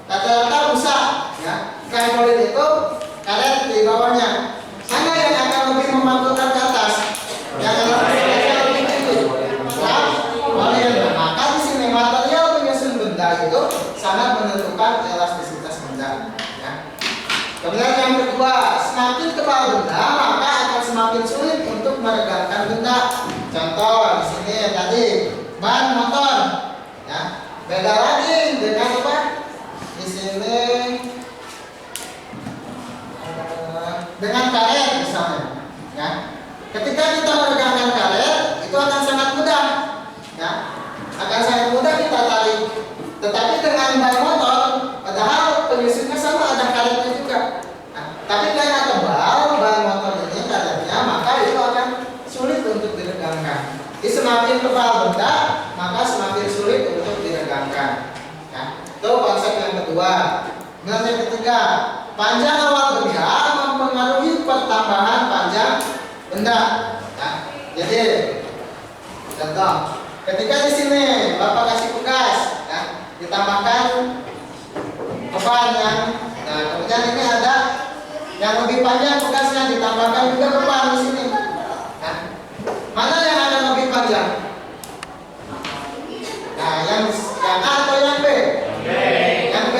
rata-rata rusak ya. Trampolin itu karet di bawahnya. Mana yang akan lebih memantulkan ke atas? Yang lebih tinggi. Trampolin. Maka di sini material itu sangat menentukan elastisitas benda ya. Kemudian yang kedua, semakin tebal benda maka akan semakin sulit untuk meregangkan benda. Contoh di sini tadi ban motor ya. Beda lagi dengan apa? Di sini dengan karet misalnya ya. Ketika kita meregangkan karet itu akan sangat mudah ya. Akan sangat mudah kita tarik. Tetapi dengan ban motor, padahal penyusunnya sama, ada karetnya juga. Nah, tapi karena tebal ban motor ini karetnya, maka itu akan sulit untuk diregangkan. Jadi semakin tebal benda, maka semakin sulit untuk diregangkan. Ya, itu konsep yang kedua. Kemudian yang ketiga, panjang awal benda mempengaruhi pertambahan panjang benda. Ya, jadi contoh, ketika di sini Bapak kasih tugas, ya, ditambahkan beban yang, nah kemudian ini ada yang lebih panjang tugasnya ditambahkan juga beban di sini. Nah, mana yang akan lebih panjang? Nah, yang A atau yang B? Yang B.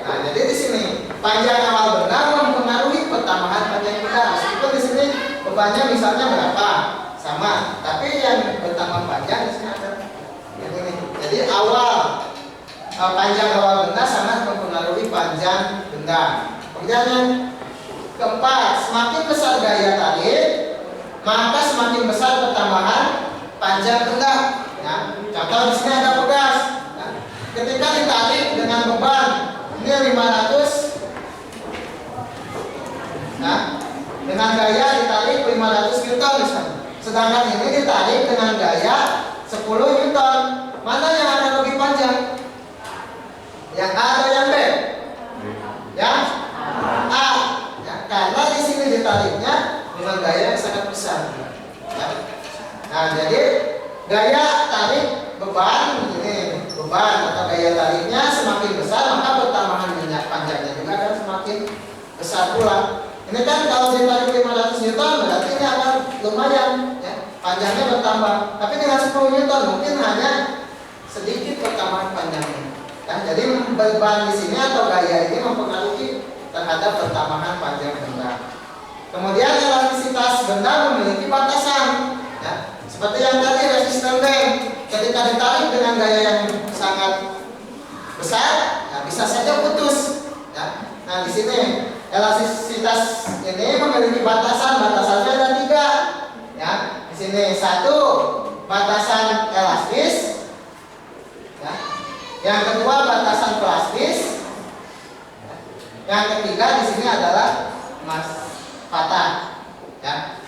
Nah, jadi di sini panjang awal benda mempengaruhi pertambahan panjang benda. Meskipun di sini bebannya misalnya berapa? Sama, tapi yang bertambah panjang di sini ada yang ini. Jadi panjang awal benda sangat mempengaruhi panjang benda. Kemudian yang keempat, semakin besar gaya tarik, maka semakin besar pertambahan panjang benda. Ya, contoh di sini ada pegas. Ya. Ketika ditarik dengan beban 500, nah, dengan gaya ditarik 500 Newton misalnya. Sedangkan ini ditarik dengan gaya 10 Newton. Mana yang akan lebih panjang? Yang A atau yang B? Yang A. Ya, karena di sini ditariknya dengan gaya yang sangat besar. Ya. Nah, jadi gaya tarik beban ini, beban atau gaya tariknya semakin besar, maka pertambahan minyak panjangnya juga akan semakin besar pula. Ini kan kalau ditarik 500 Newton berarti ini akan lumayan, ya, panjangnya bertambah. Tapi dengan 10 Newton mungkin hanya sedikit pertambahan panjangnya. Ya, jadi beban di sini atau gaya ini mempengaruhi terhadap pertambahan panjang benda. Kemudian elastisitas benda memiliki batasan. Ya, seperti yang tadi resisten band, ketika ditarik dengan gaya yang sangat besar, ya, bisa saja putus. Ya. Nah, di sini elastisitas ini memiliki batasan. Batasannya ada 3. Ya, di sini 1 batasan elastis. Ya. Yang kedua batasan plastis. Ya. Yang ketiga di sini adalah patah. Ya.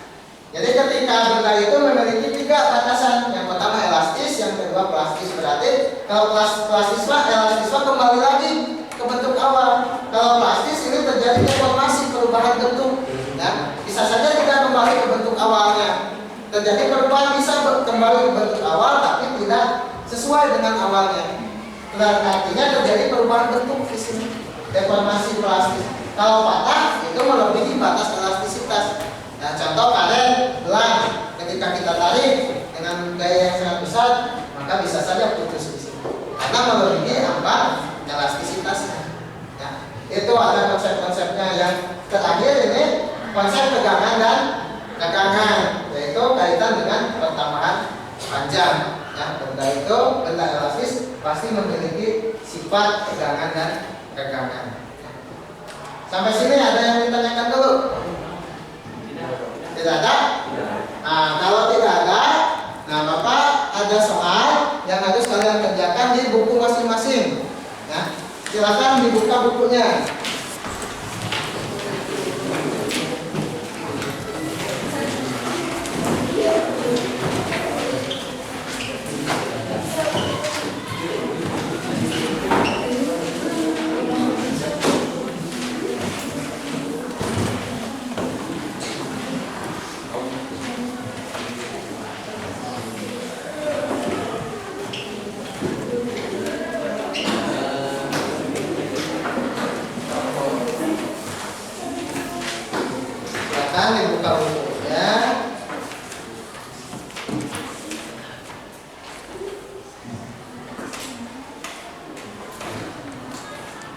Jadi ketika benda itu memiliki 3 batasan. Yang pertama elastis, yang kedua plastis. Berarti kalau plastis kembali lagi ke bentuk awal. Kalau plastis ini terjadi deformasi, perubahan bentuk. Ya. Bisa saja tidak kembali ke bentuk awalnya. Terjadi perubahan bisa kembali ke bentuk awal tapi tidak sesuai dengan awalnya. Dan artinya terjadi perubahan bentuk di sini, deformasi plastis. Kalau patah itu melebihi batas elastisitas. Nah, contoh karet, gelang, ketika kita tarik dengan gaya yang sangat besar, maka bisa saja putus di sini karena melebihi apa elastisitasnya. Ya, itu ada konsep-konsepnya. Yang terakhir ini konsep tegangan dan tegangan, yaitu kaitan dengan pertambahan panjang. Ya, benda elastis pasti memiliki sifat tegangan dan tegangan. Sampai sini ada yang ditanyakan dulu? Tidak ada? Nah, kalau tidak ada, nah Bapak ada soal yang harus kalian kerjakan di buku masing-masing. Ya, silakan dibuka bukunya. Dibuka bukunya.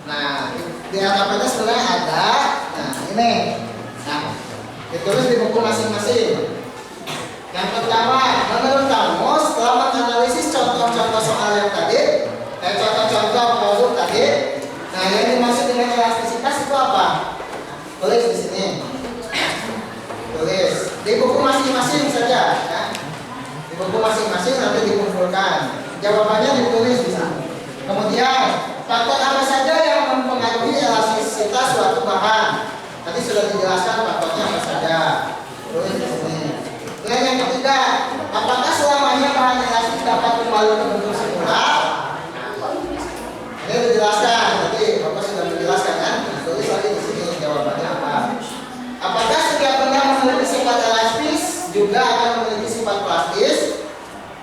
Nah, di hadapannya sebenarnya ada. Nah, ini. Nah, ditulis di buku masing-masing. Yang pertama, menurut kamu setelah menganalisis contoh-contoh soal yang tadi, contoh-contoh produk tadi, nah yang dimaksud dengan elastisitas itu apa? Tulis di sini. Tulis di buku masing-masing saja, ya. Di buku masing-masing nanti dikumpulkan. Jawabannya ditulis di sana. Kemudian faktor apa saja yang mempengaruhi elastisitas suatu bahan? Tadi sudah dijelaskan faktornya apa saja. Tulis di sini. Kemudian yang ketiga, apakah selamanya bahan elastis dapat kembali ke bentuk semula? Ini dijelaskan. Tadi Bapak sudah menjelaskan kan? Tulis lagi di sini jawabannya apa. Apakah setiap benda memiliki sifat elastis juga akan memiliki sifat plastis?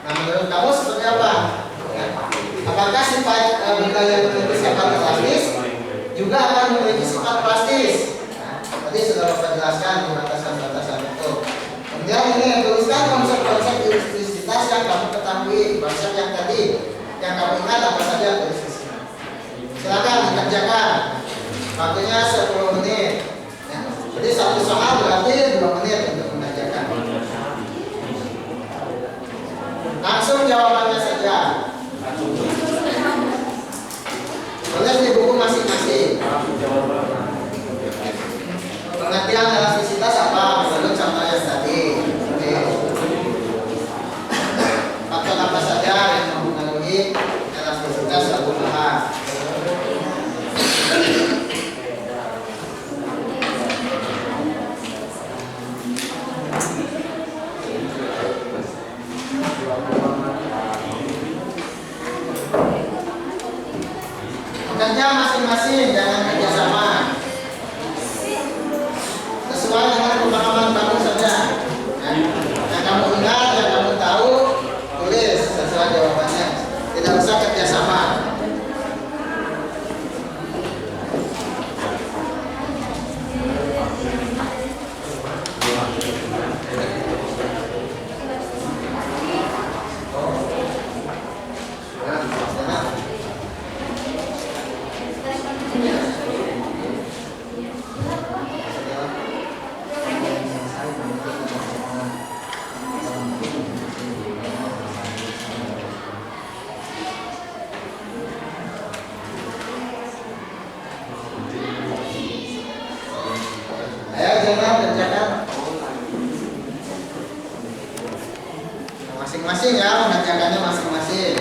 Nah, menurut kamu seperti apa? Ya. Apakah sifat benda yang memiliki sifat elastis juga akan memiliki sifat plastis? Nah, tadi sudah Bapak jelaskan di batasan-batasan itu. Kemudian ini yang tuliskan konsep-konsep elastisitas yang kamu ketahui, konsep yang tadi yang kamu ingat apa saja tulis di sini. Silakan dikerjakan. Waktunya 10 menit. Jadi satu soal berarti 2 menit untuk mengerjakan. Langsung jawabannya saja. Tulis di buku masing-masing. Pengertian elastisitas apa? Menurut contoh yang tadi. Oke. Faktor apa saja yang mempengaruhi elastisitas suatu bahan? kerja masing-masing, jangan kerjasama. Sesuai dengan pemahaman kamu saja. Yang kamu ingat, yang kamu tahu, tulis sesuai jawabannya. Tidak usah kerjasama. Ayo jangan kerjakan masing-masing ya, mengerjakannya masing-masing,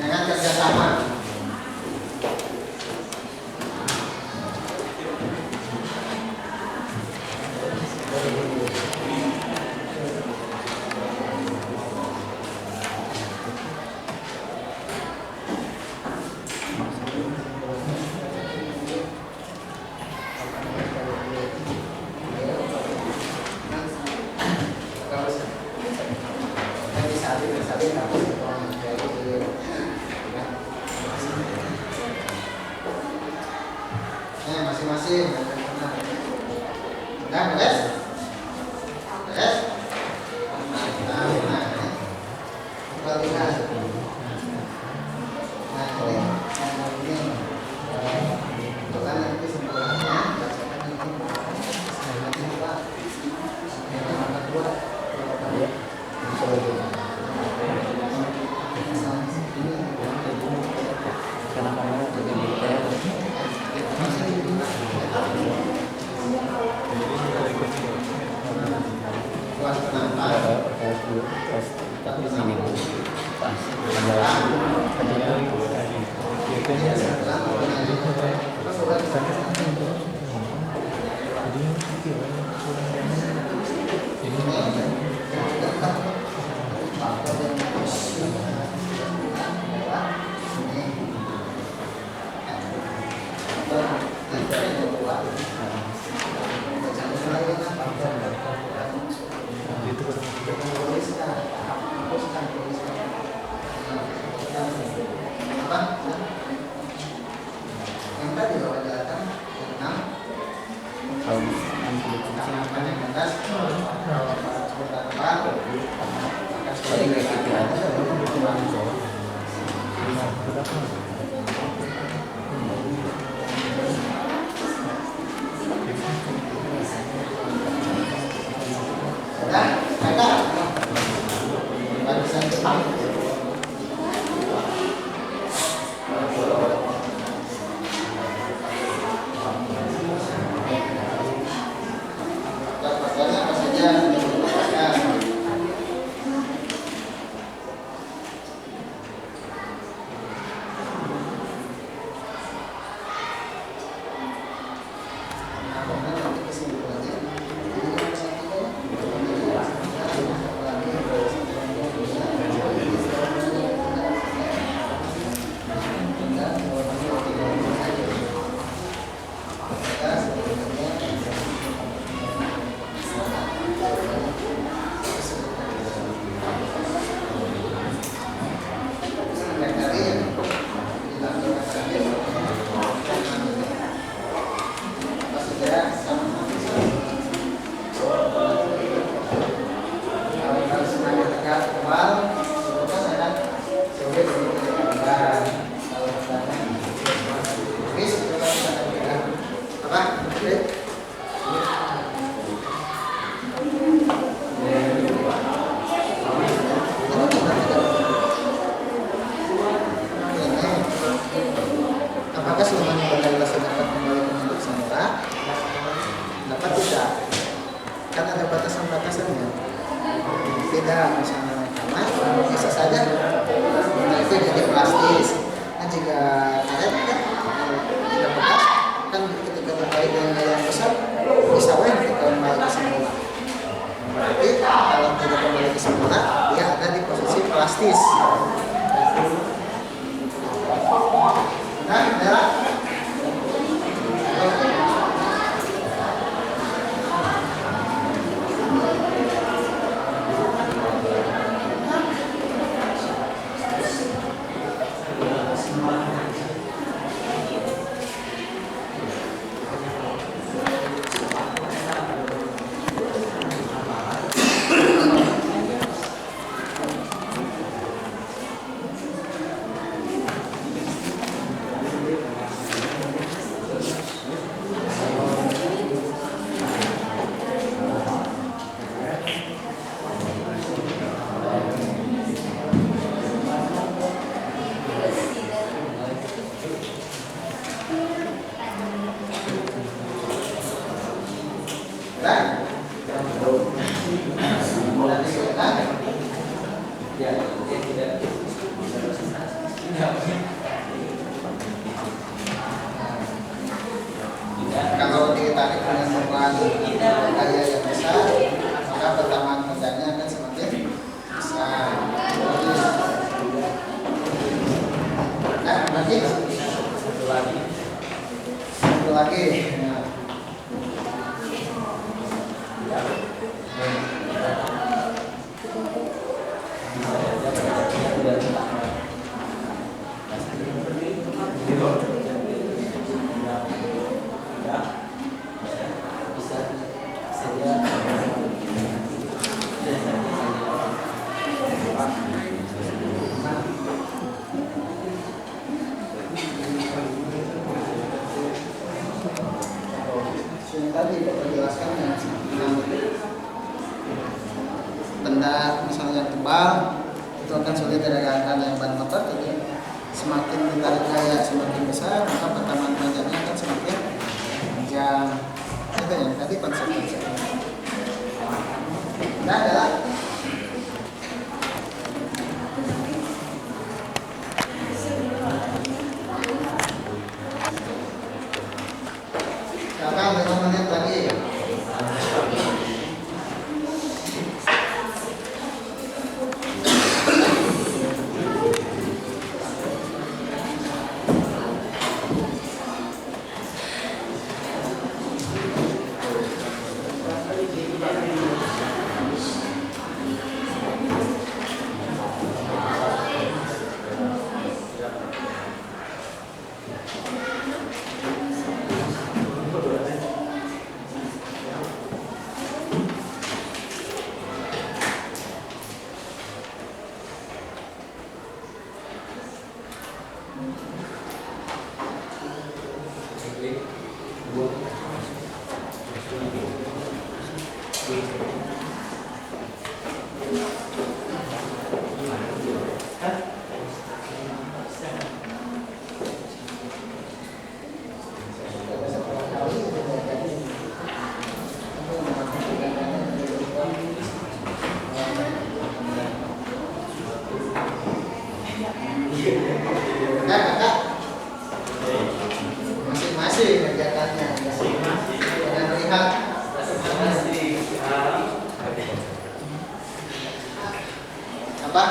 jangan kerjasama. Masing-masing. Nah, beres? Beres? Nah, kembalikan. Nah, ini. Untuk nanti sempurnanya, bacakan ini. Ini Pak. Yang kedua. Yang tadi bawa datang yang 来了。Kalau ditarik dengan beban gaya yang besar, maka pertamaan mejanya akan semakin besar. Nah, lagi satu lagi. Nah. Yang tadi Bapak jelaskan yang benda misalnya yang tebal itu akan sulit diregangkan yang ban motor, jadi semakin ditarik gaya semakin besar maka pertamaan panjangnya akan semakin panjang. Itu yang tadi konsep-konsepnya. Nah, adalah sekarang 5 menit lagi. Nah, kakak masing-masing kegiatannya, jangan melihat apa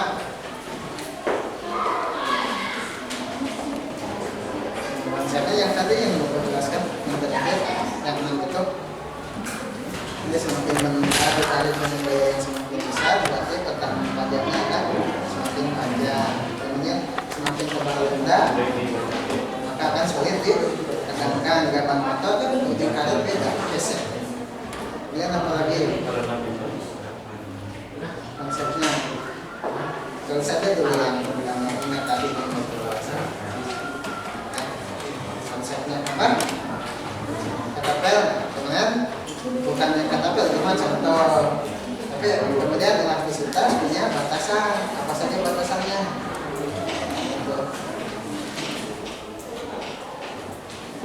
konsepnya yang tadi yang Bapak jelaskan yang terakhir yang itu dia semakin menarik dengan gaya yang semakin besar berarti pertahanan panjangnya akan semakin panjang, kemudian semakin tebal rendah maka akan sulit ditegangkan. Gaban motor kan ujung karet beda geser. Kemudian apa lagi konsepnya dulu yang tadi konsepnya apa? Katapel, kemudian bukan yang katapel cuma contoh, tapi kemudian elastisitas punya batasan, apa saja batasannya?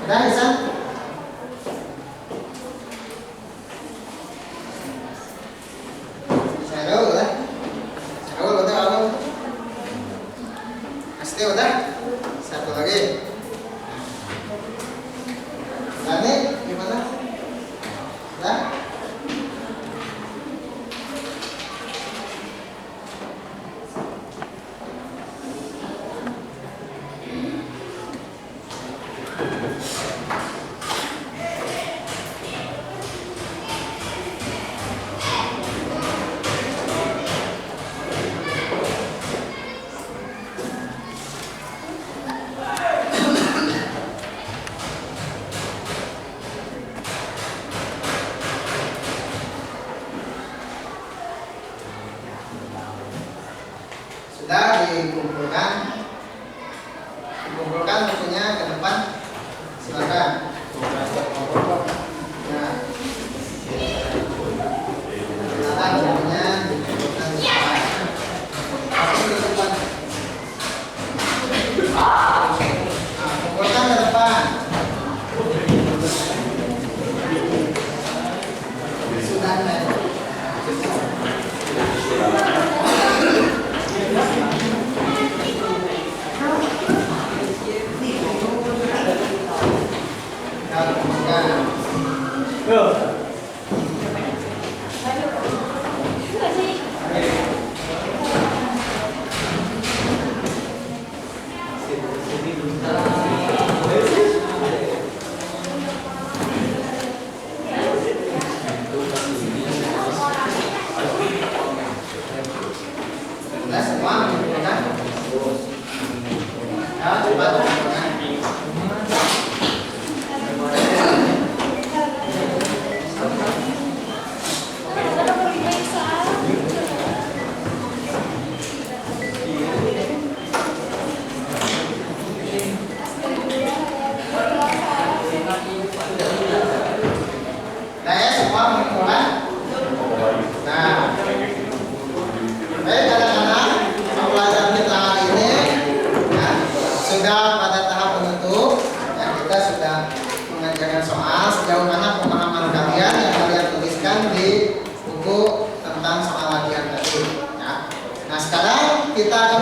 Udah Isan? Serul lah. Serul udah kalau pasti udah. Satu lagi. Dani gimana? Udah? Sudah dikumpulkan bukunya ke depan, silakan. Nah, silakan bukunya dikumpulkan ke depan. Pasti ke depan. Nah, kumpulkan ke depan. Sudah,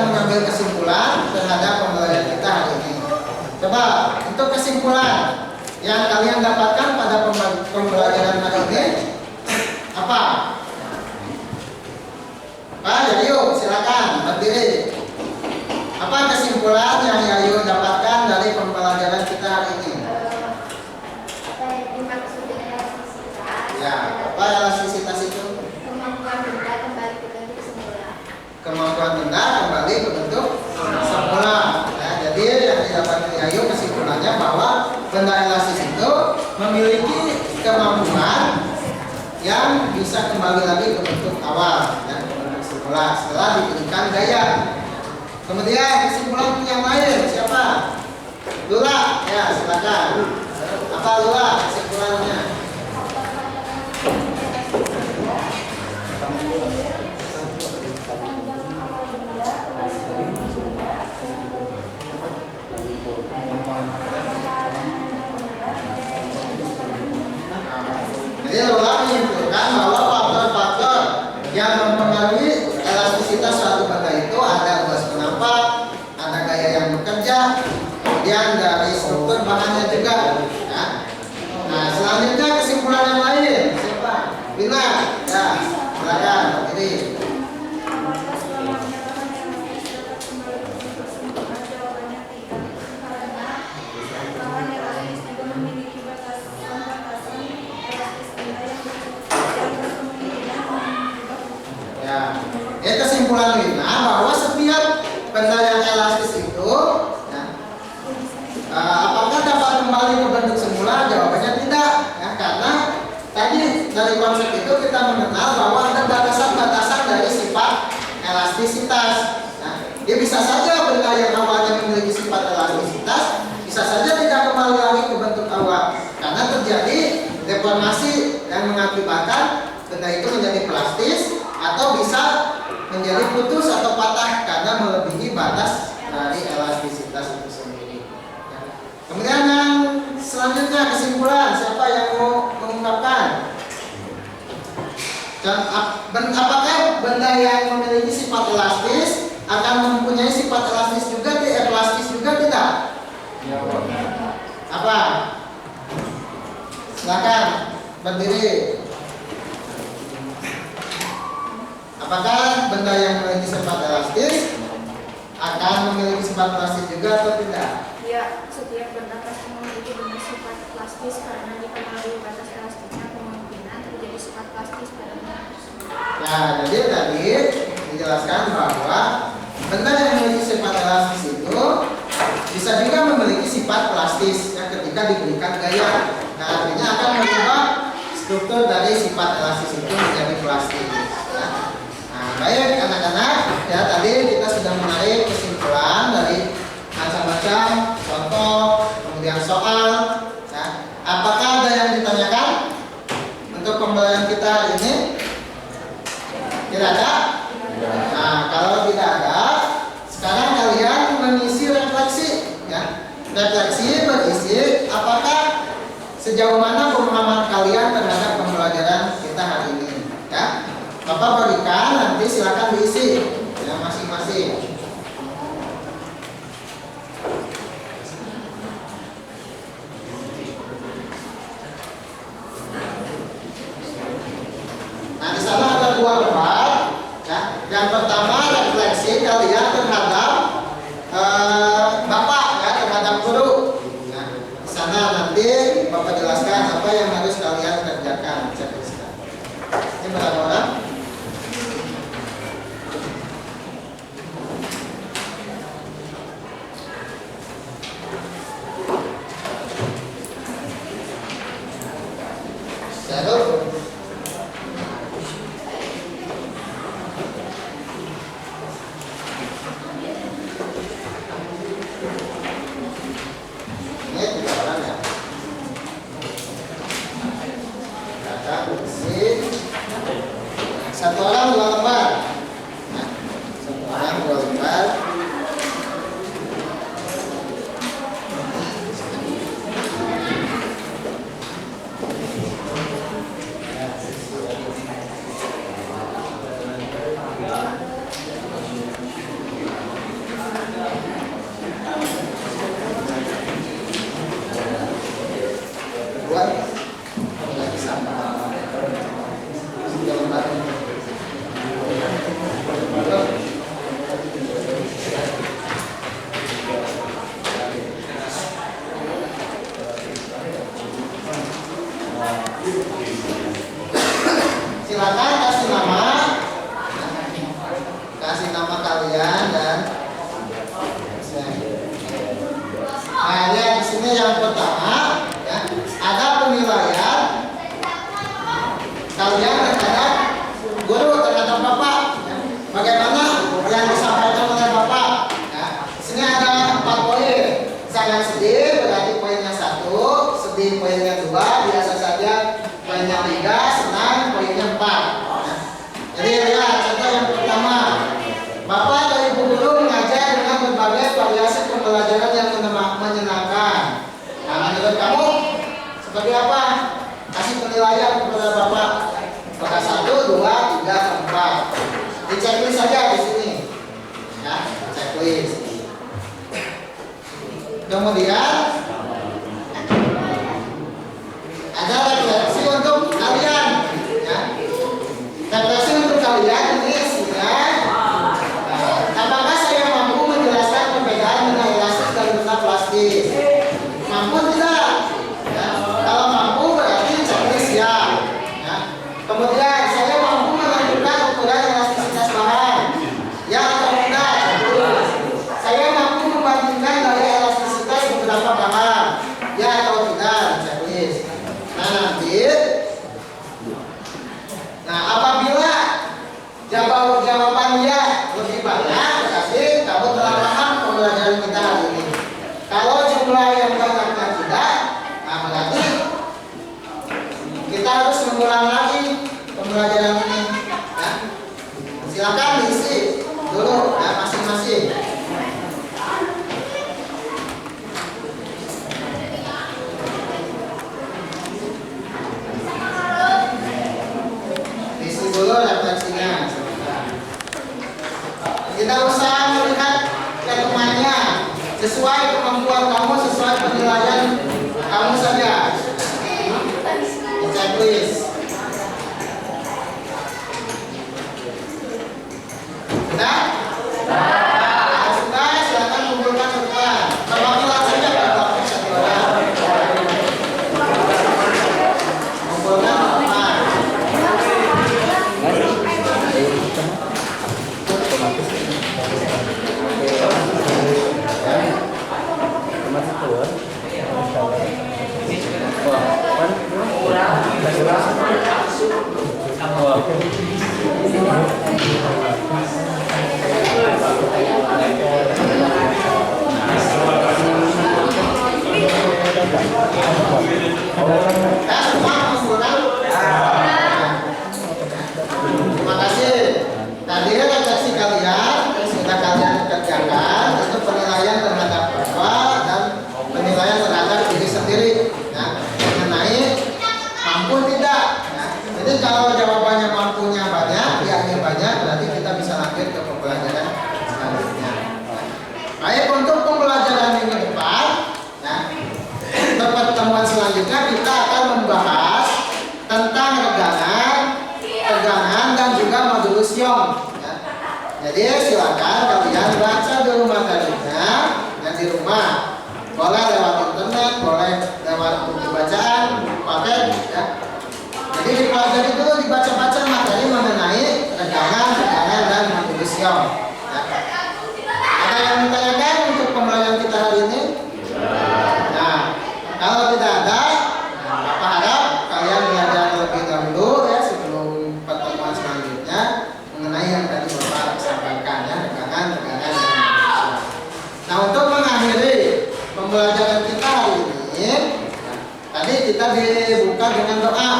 mengambil kesimpulan terhadap pembelajaran kita hari ini. Coba untuk kesimpulan yang kalian dapatkan pada pembelajaran hari ini apa? Pak Yayu, silakan berdiri. Apa kesimpulan yang Yayu dapatkan dari pembelajaran kita hari ini? Apa yang dimaksud dengan elastisitas? Ya, apa elastisitas itu? Kemampuan benda kembali ke bentuk semula. Kemampuan benda kembali ke bentuk semula. Ya, jadi yang didapatkan Yayu kesimpulannya bahwa benda elastis itu memiliki kemampuan yang bisa kembali lagi ke bentuk awal, ya, ke bentuk semula setelah diberikan gaya. Kemudian kesimpulan yang lain siapa? Lula, ya silakan. Apa Lula kesimpulannya? Jadi Lula menyimpulkan bahwa faktor-faktor yang mempengaruhi elastisitas suatu benda itu ada luas penampak, ada gaya yang bekerja, kemudian dari struktur bahannya juga. Ya. Nah selanjutnya kesimpulan yang lain siapa? Bina, ya silakan berdiri. Apakah selamanya bahan elastis dapat kembali ke bentuk semula? Jawabannya tidak, karena bahan elastis juga memiliki batasan elastis benda yang berkemungkinan mengubah. Ya, ini kesimpulan Lina bahwa setiap benda yang elastis itu, ya, apakah dapat kembali ke bentuk semula? Jawabannya tidak, ya, karena tadi dari konsep itu kita mengenal bahwa ada batasan-batasan dari sifat elastisitas. Nah, dia bisa saja benda yang awalnya memiliki sifat elastisitas bisa saja tidak kembali lagi ke bentuk awal karena terjadi deformasi yang mengakibatkan benda itu menjadi plastis atau bisa menjadi putus atau patah karena melebihi batas dari elastisitas itu sendiri. Ya. Kemudian yang selanjutnya kesimpulan siapa yang mau mengungkapkan? Dan apakah benda yang memiliki sifat elastis akan mempunyai sifat elastis juga, plastis juga tidak? Apa? Silakan berdiri. Apakah benda yang memiliki sifat elastis akan memiliki sifat plastis juga atau tidak? Ya, setiap benda pasti memiliki bentuk sifat plastis karena jika melalui batas elastisnya kemungkinan terjadi sifat plastis pada benda tersebut. Nah, jadi tadi dijelaskan bahwa benda yang memiliki sifat elastis itu bisa juga memiliki sifat plastis yang ketika diberikan gaya. Nah, artinya akan mengubah struktur dari sifat elastis itu menjadi plastis. Nah, baik anak-anak, ya tadi kita sudah menarik kesimpulan dari macam-macam contoh, kemudian soal. Ya. Apakah ada yang ditanyakan untuk pembelajaran kita hari ini? Tidak ada? Nah, kalau tidak ada, sekarang kalian mengisi refleksi, ya. Refleksi berisi apakah sejauh mana pemahaman kalian terhadap pembelajaran kita hari ini, ya. Bapak berikan, nanti silakan diisi, ya masing-masing. Nah, di sana ada dua lembar. Ya. Yang pertama refleksi kalian terhadap Bapak, ya, terhadap guru. Nah, di sana nanti Bapak jelaskan apa yang harus kalian kerjakan. Ini berapa orang? Satu. Ini 3 orang ya. Nah, lihat di sini yang pertama, ya, ada penilaian kalian terhadap guru, terhadap bapak. Ya. Bagaimana yang disampaikan oleh bapak? Ya. Di sini ada 4 poin. Sangat sedih berarti poinnya 1, sedih poinnya 2, biasa saja poinnya 3, senang poinnya 4. Ya. Jadi lihat contoh yang pertama. Bapak dan ibu guru mengajar dengan berbagai variasi pembelajaran yang menyenangkan. Nah, menurut kamu seperti apa? Kasih penilaian kepada bapak. Apakah 1, 2, 3, 4? Di checklist saja di sini. Ya, checklist. Kemudian ada refleksi untuk kalian. Ya. Refleksi untuk kalian ini sudah. Apakah saya mampu menjelaskan perbedaan benang elastis dan benang plastik? Mampu tidak? Ya. Kalau mampu berarti checklist ya. Ya. Kemudian saya mampu menentukan ukuran elastisitas bahan. Ya atau tidak? Saya mampu membandingkan daya elastisitas beberapa bahan. Ya atau tidak? Checklist. Nah nanti, apabila jawaban ya lebih banyak, berarti kamu telah paham pembelajaran kita hari ini. Kalau jumlah yang banyaknya tidak, nah berarti kita harus mengulang lagi pembelajaran ini. Ya. Silakan diisi dulu ya masing-masing. Diisi dulu refleksinya. Kita usaha melihat temannya sesuai kemampuan kamu, sesuai penilaian kamu saja. Checklist. Sudah? Kalau sudah, silakan kumpulkan ke depan. Perwakilan saja Pak. Satu orang. Kumpulkan ke depan. Terima kasih. Tadi refleksi kalian sudah kalian kerjakan, itu penilaian terhadap bapak dan penilaian terhadap diri sendiri. Ya, mengenai mampu tidak. Ya. Jadi kalau jawabannya mampunya banyak, ya banyak, berarti kita bisa lanjut ke pembelajaran selanjutnya. Baik, untuk pembelajaran minggu depan, ya, pertemuan selanjutnya kita akan membahas tentang tegangan dan juga modulus Young. Ya. Jadi silakan kalian baca dulu materinya dan di rumah. Boleh lewat internet, boleh lewat buku bacaan, pakai. Ya. Jadi dipelajari dulu, dibaca-baca materi mengenai tegangan dan modulus Young. Ya. Ada yang ditanyakan untuk pembelajaran kita hari ini? Nah, kalau tidak ada, Bapak harap kalian belajar lebih dahulu ya sebelum pertemuan selanjutnya mengenai yang tadi Bapak sampaikan ya, tegangan dan modulus Young. Nah, untuk mengakhiri pembelajaran kita hari ini, tadi kita dibuka dengan doa.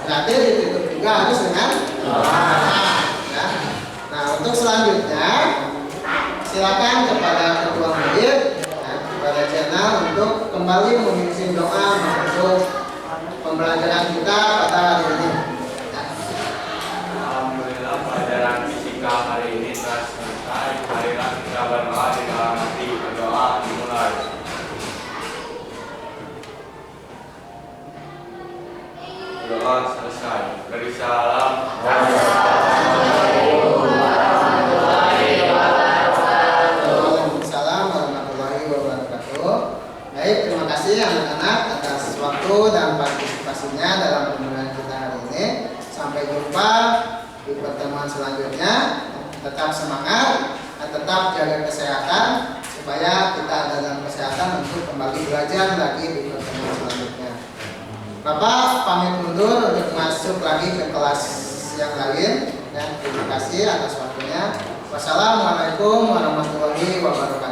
Berarti ditutup juga harus dengan doa. Ya. Nah, untuk selanjutnya silakan kepada ketua murid, ya, kepada channel untuk kembali memimpin doa untuk pembelajaran kita pada hari ini. Ya. Alhamdulillah pelajaran fisika hari ini telah selesai. Marilah kita berdoa di dalam hati. Berdoa dimulai. Doa selesai. Beri salam. Waalaikumsalam warahmatullahi wabarakatuh. Baik, terima kasih anak-anak atas waktu dan partisipasinya dalam pembelajaran kita hari ini. Sampai jumpa di pertemuan selanjutnya. Tetap semangat, tetap jaga kesehatan. supaya kita ada dalam kesehatan untuk kembali belajar lagi di pertemuan selanjutnya. Bapak pamit mundur untuk masuk lagi ke kelas yang lain. Ya, terima kasih atas waktunya. Wassalamualaikum warahmatullahi wabarakatuh.